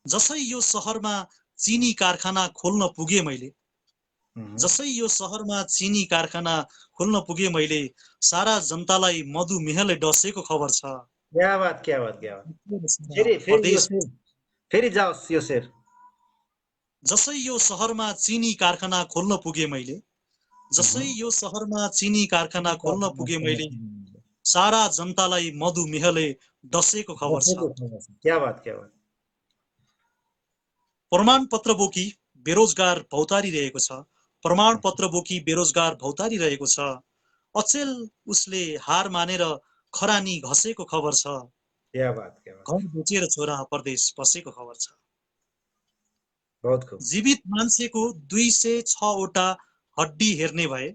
जसै यो सहरमा चिनी कारखाना खोल्न पुगे मैले, जसै यो सहरमा चिनी कारखाना खोल्न पुगे मैले, सारा जनतालाई मधुमेहले डसेको खबर छ। क्या बात, क्या बात, क्या बात। फेरि जाओस् यो शेर। जसै यो सहरमा चिनी कारखाना खोल्न पुगे मैले, जसै यो सहरमा चिनी कारखाना खोल्न पुगे मैले, सारा जनतालाई मधुमेहले डसेको खबर छ। क्या बात, क्या बात। प्रमाण पत्र बोकी बेरोजगार भौतारी रहेको छ, प्रमाण पत्र बोकी बेरोजगार भौतारी रहेको छ, अचेल उसले हार मानेर खरानी घसेको खबर छ। क्या बात, क्या बात। घर बेचेर छोरा परदेश बसेको खबर छ। बहुत खूब। जीवित मान्छेको 206 वटा हड्डी हेर्ने भए,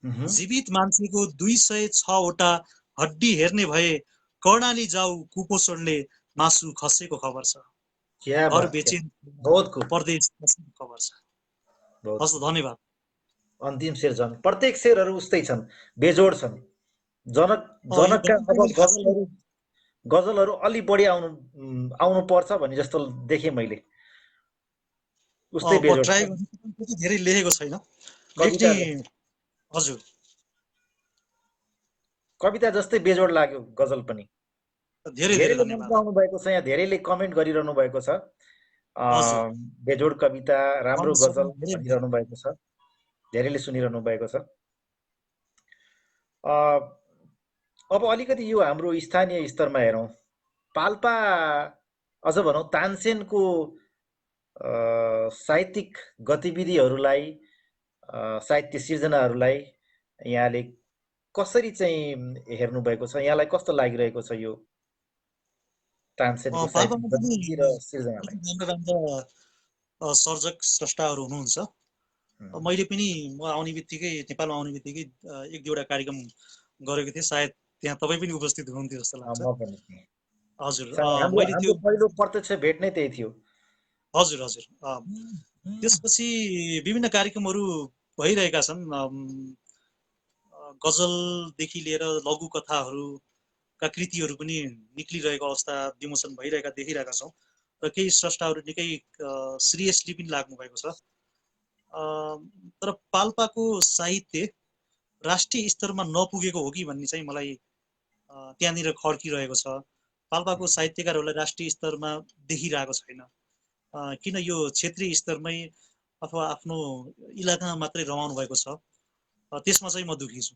जीवित मान्छेको 206 वटा हड्डी हेर्ने भए, कर्णाली जाऊ कुपोषणले मासु खसेको खबर छ। घर बेचेर परदेश बसेको खबर छ। हस्, धन्यवाद। अन्तिम शेर छन्, प्रत्येक शेरहरू उस्तै छन्, बेजोड छन्। जनकका अब गजलहरू अलि बढी आउनु पर्छ भन्ने जस्तो देखेँ मैले। उस्तै बेजोड। धेरै लेखेको छैन। हजुर, कविता जस्तै बेजोड लाग्यो गजल पनि। धेरैले मन पराउनु भएको छ, यहाँ धेरैले कमेन्ट गरिरहनु भएको छ। बेजोड कविता, राम्रो गजल भनिरहनु भएको छ, धेरैले सुनिरहनु भएको छ। अब अलिकति यो हाम्रो स्थानीय स्तरमा हेरौँ, पाल्पा अझ भनौँ तानसेनको साहित्यिक गतिविधिहरूलाई, साहित्य सिर्जनाहरूलाई यहाँले कसरी चाहिँ हेर्नु भएको छ? यहाँलाई कस्तो लागिरहेको छ यो तानसेनको साहित्यिक गतिविधि र सिर्जनालाई? सर्जक स्रष्टाहरू हुनुहुन्छ। मैले पनि म आउने बित्तिकै, नेपालमा आउने बित्तिकै एक दुईवटा कार्यक्रम गरेको थिएँ, सायद त्यहाँ तपाईँ पनि उपस्थित हुनुहुन्थ्यो जस्तो लाग्छ। हजुर, मैले त्यो पहिलो प्रत्यक्ष भेट नै त्यही थियो। हजुर हजुर। त्यसपछि विभिन्न कार्यक्रमहरू भइरहेका छन्, गजलदेखि लिएर लघु कथाहरूका कृतिहरू पनि निक्लिरहेको अवस्था विमोचन भइरहेका देखिरहेका छौँ, र केही स्रष्टाहरू निकै सिरियसली पनि लाग्नु भएको छ। तर पाल्पाको साहित्य राष्ट्रिय स्तरमा नपुगेको हो कि भन्ने चाहिँ मलाई त्यहाँनिर खड्किरहेको छ। पाल्पाको साहित्यकारहरूलाई राष्ट्रिय स्तरमा देखिरहेको छैन। किन यो क्षेत्रीय स्तरमै अथवा आफ्नो इलाकामा मात्रै रमाउनु भएको छ, त्यसमा चाहिँ म दुखी छु।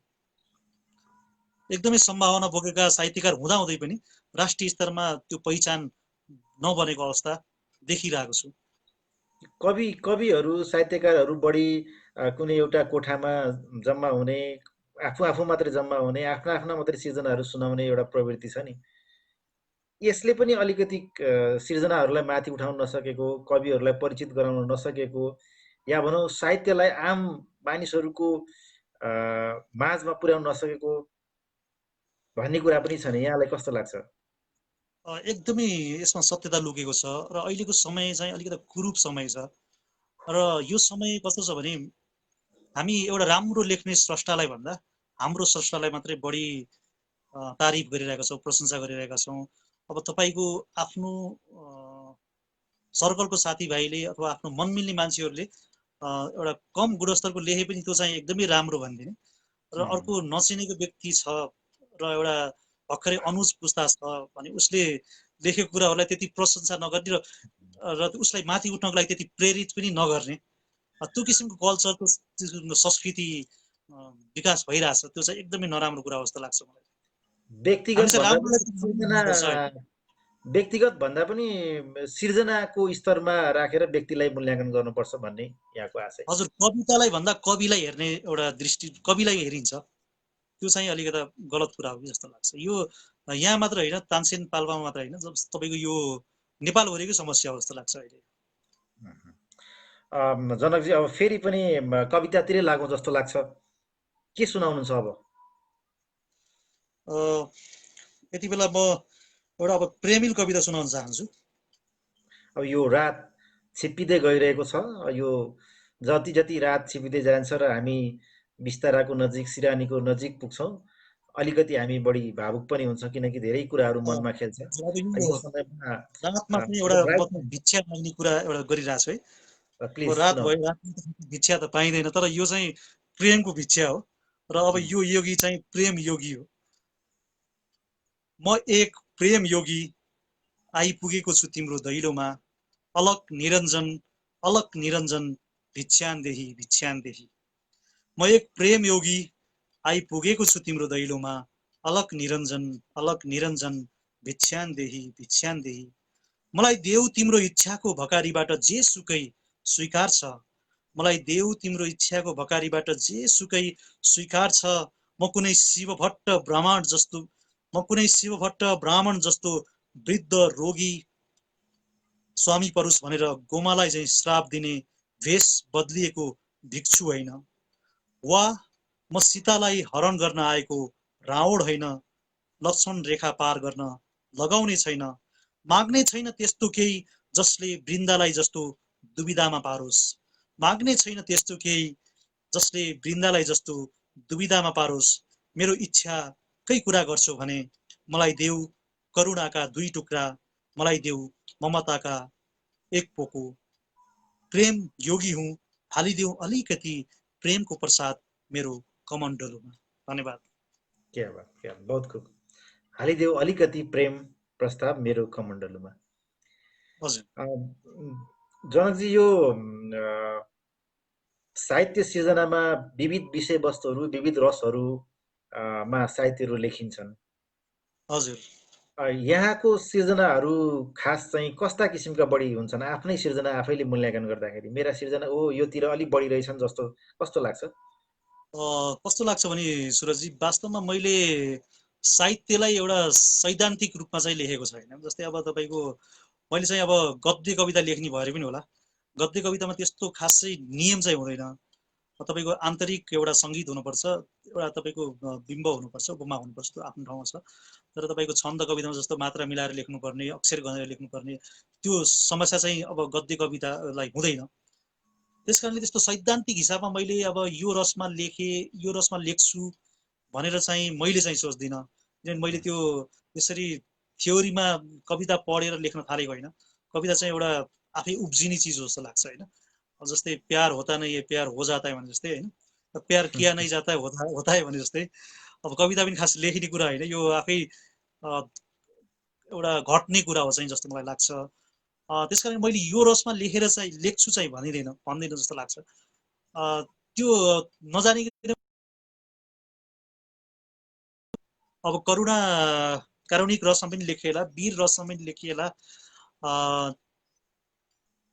एकदमै सम्भावना बोकेका साहित्यकार हुँदाहुँदै पनि राष्ट्रिय स्तरमा त्यो पहिचान नबनेको अवस्था देखिरहेको छु। कविहरू साहित्यकारहरू बढी कुनै एउटा कोठामा जम्मा हुने, आफू मात्रै जम्मा हुने, आफ्ना मात्रै सिर्जनाहरू सुनाउने एउटा प्रवृत्ति छ नि, यसले पनि अलिकति सिर्जनाहरूलाई माथि उठाउन नसकेको, कविहरूलाई परिचित गराउन नसकेको, या भनौँ साहित्यलाई आम मानिसहरूको माझमा पुर्याउन नसकेको भन्ने कुरा पनि छ नि। यहाँलाई कस्तो लाग्छ? एकदमै यसमा सत्यता लुकेको छ र अहिलेको समय चाहिँ अलिकति कुरूप समय छ। र यो समय कस्तो छ भने हामी एउटा राम्रो लेख्ने स्रष्टालाई भन्दा हाम्रो स्रष्टालाई मात्रै बढी तारिफ गरिरहेका छौँ, प्रशंसा गरिरहेका छौँ। अब तपाईँको आफ्नो सर्कलको साथीभाइले अथवा आफ्नो मन मिल्ने मान्छेहरूले एउटा कम गुणस्तरको लेखे पनि त्यो चाहिँ एकदमै राम्रो भनिदिने, र अर्को नचिनेको व्यक्ति छ र एउटा भर्खरै अनुज पुस्ता छ भने उसले लेखेको कुराहरूलाई त्यति प्रशंसा नगर्ने र उसलाई माथि उठ्नको लागि त्यति प्रेरित पनि नगर्ने, त्यो किसिमको कल्चर, त्यो संस्कृति विकास भइरहेछ। त्यो चाहिँ एकदमै नराम्रो कुरा जस्तो लाग्छ मलाई। व्यक्तिगत भन्दा पनि सिर्जनाको स्तरमा राखेर व्यक्तिलाई मूल्याङ्कन गर्नुपर्छ भन्ने यहाँको आशय। हजुर, कवितालाई भन्दा कविलाई हेर्ने एउटा दृष्टि, कविलाई हेरिन्छ, त्यो चाहिँ अलिकता गलत कुरा हो कि जस्तो लाग्छ। यो यहाँ मात्र होइन, तानसेन पाल्पामा मात्र होइन, तपाईँको यो नेपालभरिकै समस्या हो जस्तो लाग्छ अहिले। जनकजी, अब फेरि पनि कवितातिरै लागौँ जस्तो लाग्छ। के सुनाउनुहुन्छ अब? यति बेला म एउटा अब प्रेमिल कविता सुनाउन चाहन्छु। अब यो रात छिप्पिँदै गइरहेको छ, यो जति जति रात छिप्पिँदै जान्छ र हामी बिस्ताराको नजिक, सिरानीको नजिक पुग्छौँ, अलिकति हामी बढी भावुक पनि हुन्छौँ, किनकि धेरै कुराहरू मनमा खेल्छ। रातमा चाहिँ एउटा भिक्षा माग्ने कुरा एउटा गरिरहेको छु है। रात भयो, रातमा भिक्षा त पाइँदैन, तर यो चाहिँ प्रेमको भिक्षा हो। र अब यो योगी चाहिँ प्रेम योगी हो। म एक प्रेम योगी आइपुगेको छु तिम्रो दैलोमा, अलक निरञ्जन भिक्षान्देही भिक्षान्देही। म एक प्रेम योगी आइपुगेको छु तिम्रो दैलोमा, अलक निरञ्जन भिक्षान्देही भिक्षान्देही। मलाई देऊ तिम्रो इच्छाको भकारीबाट जे सुकै स्वीकार छ, मलाई देऊ तिम्रो इच्छाको भकारीबाट जे सुकै स्वीकार छ। म कुनै शिवभट्ट ब्राह्मण जस्तो वृद्ध रोगी स्वामी परुष भनेर गोमालाई चाहिँ श्राप दिने भेष बदलिएको भिक्षु होइन। वा म सीतालाई हरण गर्न आएको रावण होइन, लक्ष्मण रेखा पार गर्न लगाउने छैन। माग्ने छैन त्यस्तो केही जसले वृन्दालाई जस्तो दुविधामा पारोस्, माग्ने छैन त्यस्तो केही जसले वृन्दालाई जस्तो दुविधामा पारोस्। मेरो इच्छाकै कुरा गर्छौ भने मलाई देऊ करुणाका 2 टुक्रा, मलाई देऊ ममताका 1 पोको। प्रेम योगी हुँ, हालिदेऊ अलिकति प्रेमको प्रसाद मेरो कमण्डलुमा। धन्यवाद। क्या बात, क्या बहुत खूब। हालिदेऊ अलिकति प्रेम प्रस्ताव मेरो कमण्डलुमा। हजुर जनकजी, यो साहित्य सिर्जनामा विविध विषयवस्तुहरू, विविध रसहरूमा साहित्यहरू लेखिन्छन्। हजुर, यहाँको सिर्जनाहरू खास चाहिँ कस्ता किसिमका बढी हुन्छन्? आफ्नै सिर्जना आफैले मूल्याङ्कन गर्दाखेरि मेरा सिर्जना योतिर अलिक बढी रहेछन् जस्तो कस्तो लाग्छ? कस्तो लाग्छ भने सुरजजी, वास्तवमा मैले साहित्यलाई एउटा सैद्धान्तिक रूपमा चाहिँ लेखेको छैन। जस्तै अब तपाईँको मैले चाहिँ अब गद्य कविता लेख्ने भएर पनि होला, गद्य कवितामा त्यस्तो खासै नियम चाहिँ हुँदैन। तपाईँको आन्तरिक एउटा सङ्गीत हुनुपर्छ, एउटा तपाईँको बिम्ब हुनुपर्छ, उपमा हुनुपर्छ, त्यो आफ्नो ठाउँमा छ। तर तपाईँको छन्द कवितामा जस्तो मात्रा मिलाएर लेख्नुपर्ने, अक्षर गनेर लेख्नुपर्ने त्यो समस्या चाहिँ अब गद्य कवितालाई हुँदैन। त्यस कारणले त्यस्तो सैद्धान्तिक हिसाबमा मैले अब यो रसमा लेख्छु भनेर चाहिँ मैले चाहिँ सोच्दिनँ। किनभने मैले त्यो यसरी थ्योरीमा कविता पढेर लेख्न थालेको होइन। कविता चाहिँ एउटा आफै उब्जिने चिज हो जस्तो लाग्छ होइन। जस्तै प्यार होता नै ये प्यार हो जाता है भने जस्तै होइन, प्यार किया नै जाता होता है भने जस्तै अब कविता पनि खास लेखिने कुरा होइन, यो आफै एउटा घट्ने कुरा हो चाहिँ जस्तो मलाई लाग्छ। त्यसकारण मैले यो रसमा लेखेर चाहिँ लेख्छु चाहिँ भन्दिनँ जस्तो लाग्छ। त्यो नजानिकन अब कारुणिक रसमा पनि लेखिएला, वीर रसमा पनि लेखिएला,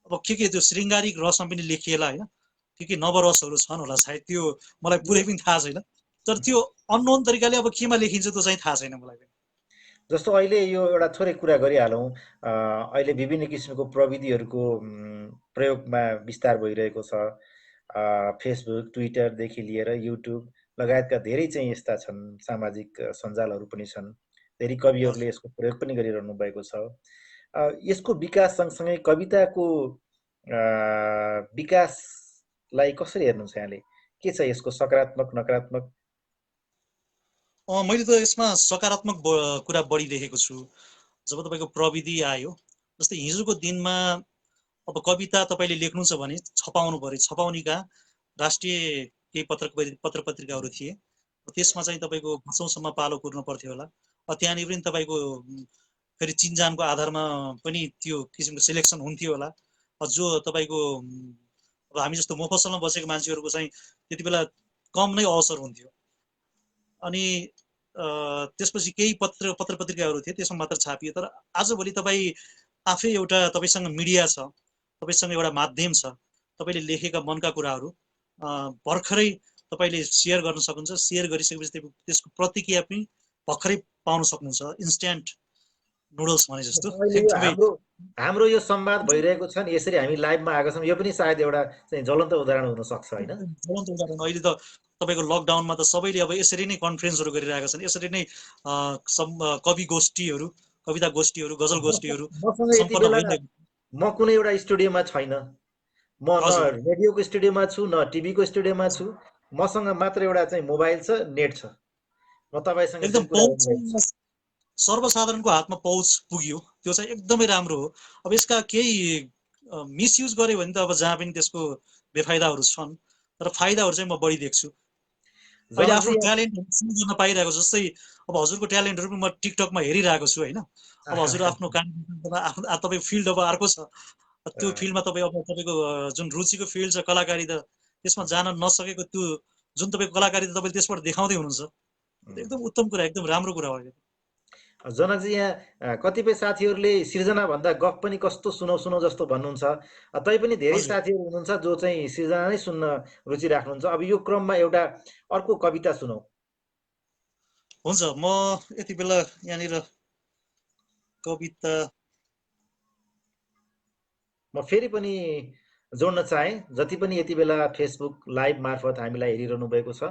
अब के त्यो श्रृङ्गारिक रसमा पनि लेखिएला होइन, के नवरसहरू छन् होला सायद, त्यो मलाई पुरै पनि थाहा छैन। तर त्यो अननोन तरिकाले अब केमा लेखिन्छ त्यो चाहिँ थाहा छैन मलाई पनि। जस्तो अहिले यो एउटा थोरै कुरा गरिहालौँ, अहिले विभिन्न किसिमको प्रविधिहरूको प्रयोगमा विस्तार भइरहेको छ। फेसबुक, ट्विटरदेखि लिएर युट्युब लगायतका धेरै चाहिँ यस्ता छन्, सामाजिक सञ्जालहरू पनि छन्। धेरै कविहरूले यसको प्रयोग पनि गरिरहनु भएको छ। यसको विकास सँगसँगै कविताको विकासलाई कसरी हेर्नुहुन्छ यहाँले? के छ यसको सकारात्मक नकारात्मक? मैले त यसमा सकारात्मक कुरा बढी देखेको छु। जब तपाईँको प्रविधि आयो, जस्तै हिजोको दिनमा अब कविता तपाईँले लेख्नु छ भने छपाउनु पर्यो, छपाउनेका राष्ट्रिय केही पत्र पत्रिकाहरू थिए, त्यसमा चाहिँ तपाईँको वर्षौँसम्म पालो कुर्नु पर्थ्यो होला। त्यहाँनिर पनि तपाईँको फेरि चिन्जानको आधारमा पनि त्यो किसिमको सिलेक्सन हुन्थ्यो होला। जो तपाईँको अब हामी जस्तो मोफसलमा बसेको मान्छेहरूको चाहिँ त्यति बेला कम नै अवसर हुन्थ्यो। अनि त्यसपछि केही पत्र पत्रिकाहरू थिए, त्यसमा मात्र छापियो। तर आजभोलि तपाईँ आफै एउटा, तपाईँसँग मिडिया छ, तपाईँसँग एउटा माध्यम छ, तपाईँले लेखेका मनका कुराहरू भर्खरै तपाईँले सेयर गर्न सक्नुहुन्छ। सेयर गरिसकेपछि त्यसको प्रतिक्रिया पनि भर्खरै पाउन सक्नुहुन्छ, इन्स्ट्यान्ट नुडल्स भने जस्तो। हाम्रो यो संवाद भइरहेको छ नि, यसरी हामी लाइभमा आएको छौँ, यो पनि सायद एउटा चाहिँ ज्वलन्त उदाहरण हुन सक्छ होइन? ज्वलन्त उदाहरण। अहिले त तपाईँको लकडाउनमा त सबैले अब यसरी नै कन्फरेन्सहरू गरिरहेका छन्, यसरी नै कवि गोष्ठीहरू, कविता गोष्ठीहरू, गजल गोष्ठीहरू सम्पन्न भइरहेको। म कुनै एउटा स्टुडियोमा छैन, म न रेडियोको स्टुडियोमा छु न टिभीको स्टुडियोमा छु, मसँग मात्र एउटा चाहिँ मोबाइल छ, नेट छ, म तपाईँसँग एकदम सर्वसाधारणको हातमा पहुँच पुग्यो, त्यो चाहिँ एकदमै राम्रो हो। अब यसका केही मिसयुज गर्यो भने त अब जहाँ पनि त्यसको बेफाइदाहरू छन्, तर फाइदाहरू चाहिँ म बढी देख्छु। अहिले आफ्नो ट्यालेन्ट गर्न पाइरहेको, जस्तै अब हजुरको ट्यालेन्टहरू पनि म टिकटकमा हेरिरहेको छु होइन। अब हजुर आफ्नो कार्यक्रममा तपाईँ फिल्ड अब अर्को छ, त्यो फिल्डमा तपाईँ अब तपाईँको जुन रुचिको फिल्ड छ कलाकारिता, त्यसमा जान नसकेको त्यो जुन तपाईँको कलाकारिता तपाईँले त्यसबाट देखाउँदै हुनुहुन्छ, एकदम उत्तम कुरा, एकदम राम्रो कुरा हो। जनकजी, यहाँ कतिपय साथीहरूले सिर्जना भन्दा गफ पनि कस्तो सुनौ जस्तो भन्नुहुन्छ। तैपनि धेरै साथीहरू हुनुहुन्छ जो चाहिँ सिर्जना नै सुन्न रुचि राख्नुहुन्छ। अब यो क्रममा एउटा अर्को कविता सुनौ। हुन्छ, म यति बेला यहाँनिर कविता म फेरि पनि जोड्न चाहे, जति पनि यति बेला फेसबुक लाइभ मार्फत हामीलाई हेरिरहनु भएको छ,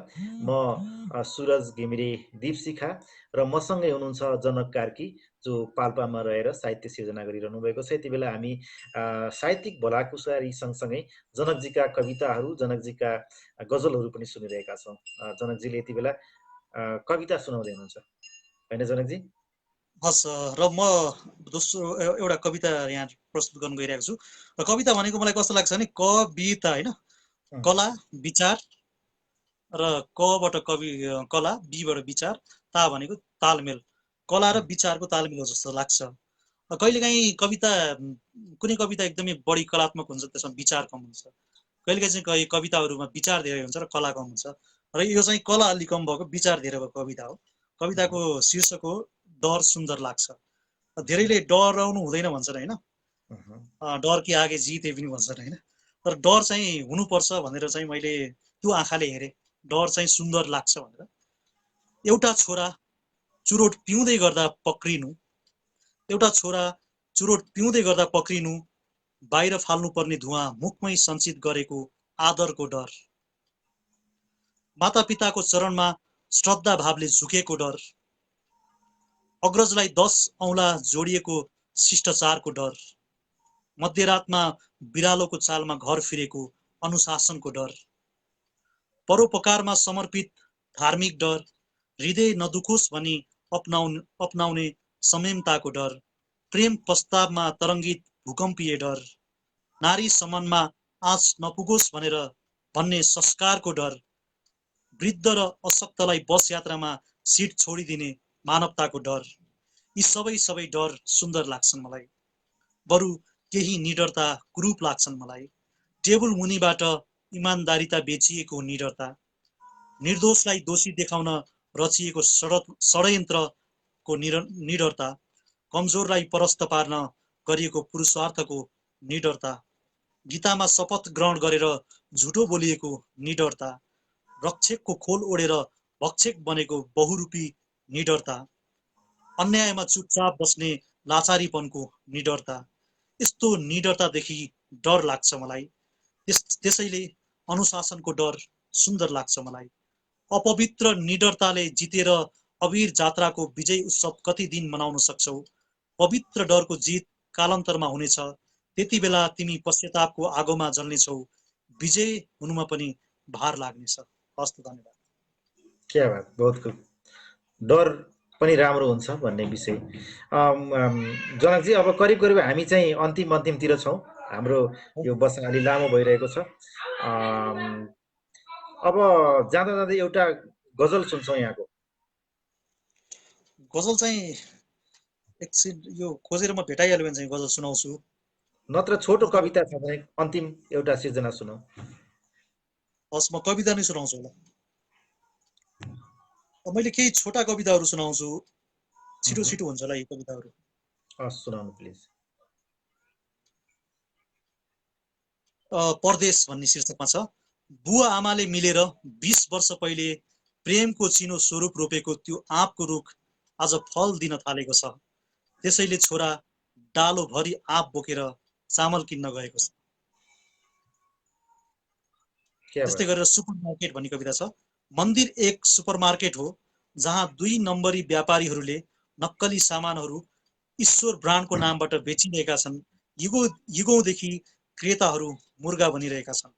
म सुरज घिमिरे दीपशिखा र मसँगै हुनुहुन्छ जनक कार्की, जो पाल्पामा रहेर साहित्य सिर्जना गरिरहनु भएको छ। यति बेला हामी साहित्यिक भलाकुसारी सँगसँगै जनकजीका कविताहरू, जनकजीका गजलहरू पनि सुनिरहेका छौँ। जनकजीले यति बेला कविता सुनाउँदै हुनुहुन्छ होइन जनकजी? हस्, र म दोस्रो एउटा कविता यहाँ प्रस्तुत गर्न गइरहेको छु। र कविता भनेको मलाई कस्तो लाग्छ भने कविता होइन, कला विचार, र कबाट कला, बीबाट विचार, ता भनेको तालमेल, कला र विचारको तालमेल हो जस्तो लाग्छ। कहिलेकाहीँ कविता, कुनै कविता एकदमै बढी कलात्मक हुन्छ, त्यसमा विचार कम हुन्छ। कहिलेकाहीँ चाहिँ कविताहरूमा विचार धेरै हुन्छ र कला कम हुन्छ। र यो चाहिँ कला अलि कम भएको, विचार धेरै भएको कविता हो। कविताको शीर्षक हो डर सुन्दर लाग्छ। धेरैले डराउनु हुँदैन भन्छन् होइन, डर कि आगे जिते पनि भन्छन् होइन। तर डर चाहिँ हुनुपर्छ भनेर चाहिँ मैले त्यो आँखाले हेरेँ, डर चाहिँ सुन्दर लाग्छ भनेर। एउटा छोरा चुरोट पिउँदै गर्दा पक्रिनु, एउटा छोरा चुरोट पिउँदै गर्दा पक्रिनु, बाहिर फाल्नुपर्ने धुवाँ मुखमै सञ्चित गरेको आदरको डर, माता पिताको चरणमा श्रद्धा भावले झुकेको डर, अग्रजलाई 10 औँला जोडिएको शिष्टाचारको डर, मध्यरातमा बिरालोको चालमा घर फिरेको अनुशासनको डर, परोपकारमा समर्पित धार्मिक डर, हृदय नदुखोस् भनी अपनाउने संयमताको डर, प्रेम प्रस्तावमा तरङ्गित भूकम्पीय डर, नारी सम्मानमा आँच नपुगोस् भनेर भन्ने संस्कारको डर, वृद्ध र अशक्तलाई बस यात्रामा सिट छोडिदिने मानवताको डर, यी सबै डर सुन्दर लाग्छन् मलाई। बरु केही निडरता कुरूप लाग्छन् मलाई। टेबल मुनिबाट इमानदारिता बेचिएको निडरता, निर्दोषलाई दोषी देखाउन रचिएको षड्यन्त्रको निडरता, कमजोरलाई परास्त पार्न गरिएको पुरुषार्थको निडरता, गीतामा शपथ ग्रहण गरेर झुटो बोलिएको निडरता, रक्षकको खोल ओढेर भक्षक बनेको बहुरूपी निडरता, अन्यायमा चुपचाप बस्ने लाचारीपनको निडरता, यस्तो निडरतादेखि डर लाग्छ मलाई। त्यसैले अनुशासनको डर सुन्दर लाग्छ मलाई। अपवित्र निडरताले जितेर अबीर जात्राको विजय उत्सव कति दिन मनाउन सक्छौ? पवित्र डरको जित कालान्तरमा हुनेछ, त्यति बेला तिमी पश्चातापको आगोमा जल्नेछौ, विजय हुनुमा पनि भार लाग्नेछ। हस्त, धन्यवाद। क्या बात, बहुत खूब। डर पनि राम्रो हुन्छ भन्ने विषय। जनकजी, अब करिब करिब हामी चाहिँ अन्तिमतिर छौँ। हाम्रो यो बसा अलि लामो भइरहेको छ। अब जाँदा जाँदै एउटा गजल सुन्छौँ यहाँको। गजल चाहिँ एकछिन यो खोजेर म भेटाइहाल्यो भने चाहिँ गजल सुनाउँछु। नत्र छोटो कविता छ भने अन्तिम एउटा सिर्जना सुनाऊ। हस्, म कविता नै सुनाउँछु होला। मैले केही छोटा कविताहरू सुनाउँछु, छिटो छिटो हुन्छ होला यी कविताहरू। सुनाउनु प्लिज। परदेश भन्ने शीर्षकमा छ। बुवा आमाले मिलेर 20 वर्ष पहिले प्रेमको चिनो स्वरूप रोपेको त्यो आँपको रुख आज फल दिन थालेको छ। त्यसैले छोरा डालोभरि आँप बोकेर चामल किन्न गएको छ। त्यस्तै गरेर सुपरमार्केट भन्ने कविता छ। मन्दिर एक सुपरमार्केट हो जहाँ 2 नम्बरी व्यापारीहरूले नक्कली सामानहरू ईश्वर ब्रान्डको नामबाट बेचिरहेका छन्। युगौँदेखि क्रेताहरू मुर्गा बनिरहेका छन्।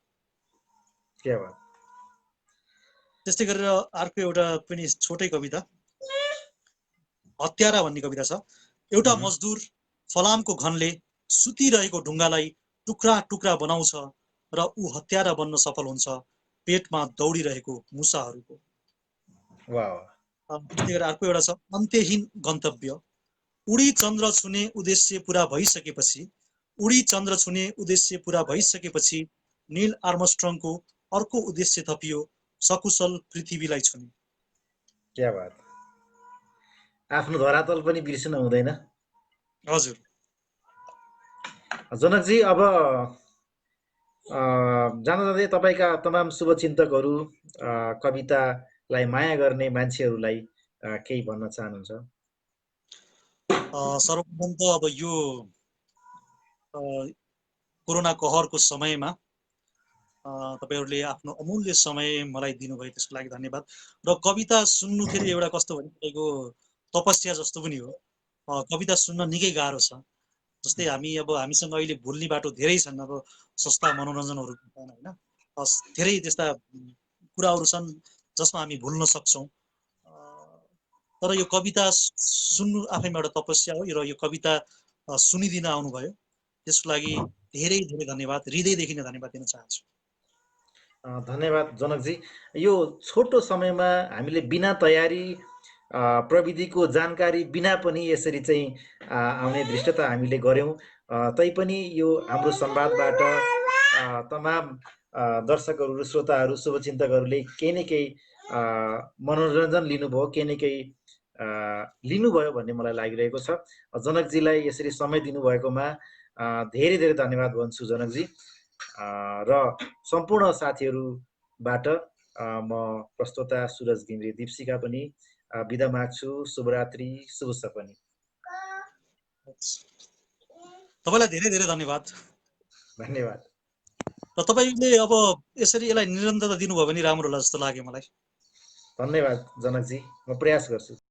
त्यस्तै गरेर अर्को एउटा पनि छोटै कविता, हत्यारा भन्ने कविता छ। एउटा मजदुर फलामको घनले सुतिरहेको ढुङ्गालाई टुक्रा टुक्रा बनाउँछ र ऊ हत्यारा बन्न सफल हुन्छ पेटमा दौडिरहेको मुसाहरूको। त्यस्तै गरेर अर्को एउटा छ, अन्त्यहीन गन्तव्य। उडी चन्द्र छुने उद्देश्य पुरा भइसकेपछि नील आर्मस्ट्रङको अर्को उद्देश्य थपियो, सकुशल पृथ्वीलाई छुने। क्या बात, आफ्नो धरातल पनि बिर्सिनु हुँदैन। हजुर जनकजी, अब जाँदा जाँदै तपाईँका तमाम शुभचिन्तकहरू, कवितालाई माया गर्ने मान्छेहरूलाई केही भन्न चाहनुहुन्छ? सर्वप्रथम त अब यो कोरोना कहरको समयमा तपाईहरूले आफ्नो अमूल्य समय मलाई दिनुभयो, त्यसको लागि धन्यवाद। र कविता सुन्नुखेरि एउटा कस्तो भने तपाईँको तपस्या जस्तो पनि हो। कविता सुन्न निकै गाह्रो छ। जस्तै हामीसँग अहिले भुल्ने बाटो धेरै छन्। अब सस्ता मनोरञ्जनहरू होइन, धेरै त्यस्ता कुराहरू छन् जसमा हामी भुल्न सक्छौँ। तर यो कविता सुन्नु आफैमा एउटा तपस्या हो र यो कविता सुनिदिन आउनुभयो, त्यसको लागि धेरै धेरै धन्यवाद, हृदयदेखि नै धन्यवाद दिन चाहन्छु। धन्यवाद जनकजी। यो छोटो समयमा हामीले बिना तयारी, प्रविधिको जानकारी बिना पनि यसरी चाहिँ आउने दृष्टता हामीले गऱ्यौँ। तैपनि यो हाम्रो संवादबाट तमाम दर्शकहरू, श्रोताहरू, शुभचिन्तकहरूले केही न केही मनोरञ्जन लिनुभयो, केही न केही लिनुभयो भन्ने मलाई लागिरहेको छ। जनकजीलाई यसरी समय दिनुभएकोमा धेरै धेरै धन्यवाद भन्छु जनकजी। र सम्पूर्ण साथीहरूबाट म प्रस्तोता सुरज घिमिरे दीप्सिका पनि बिदा माग्छु। शुभरात्रि, शुभ सपनी। तपाईँलाई धेरै धेरै धन्यवाद। धन्यवाद। र तपाईँले अब यसरी यसलाई निरन्तरता दिनुभयो भने राम्रो होला जस्तो लाग्यो मलाई। धन्यवाद जनकजी, म प्रयास गर्छु।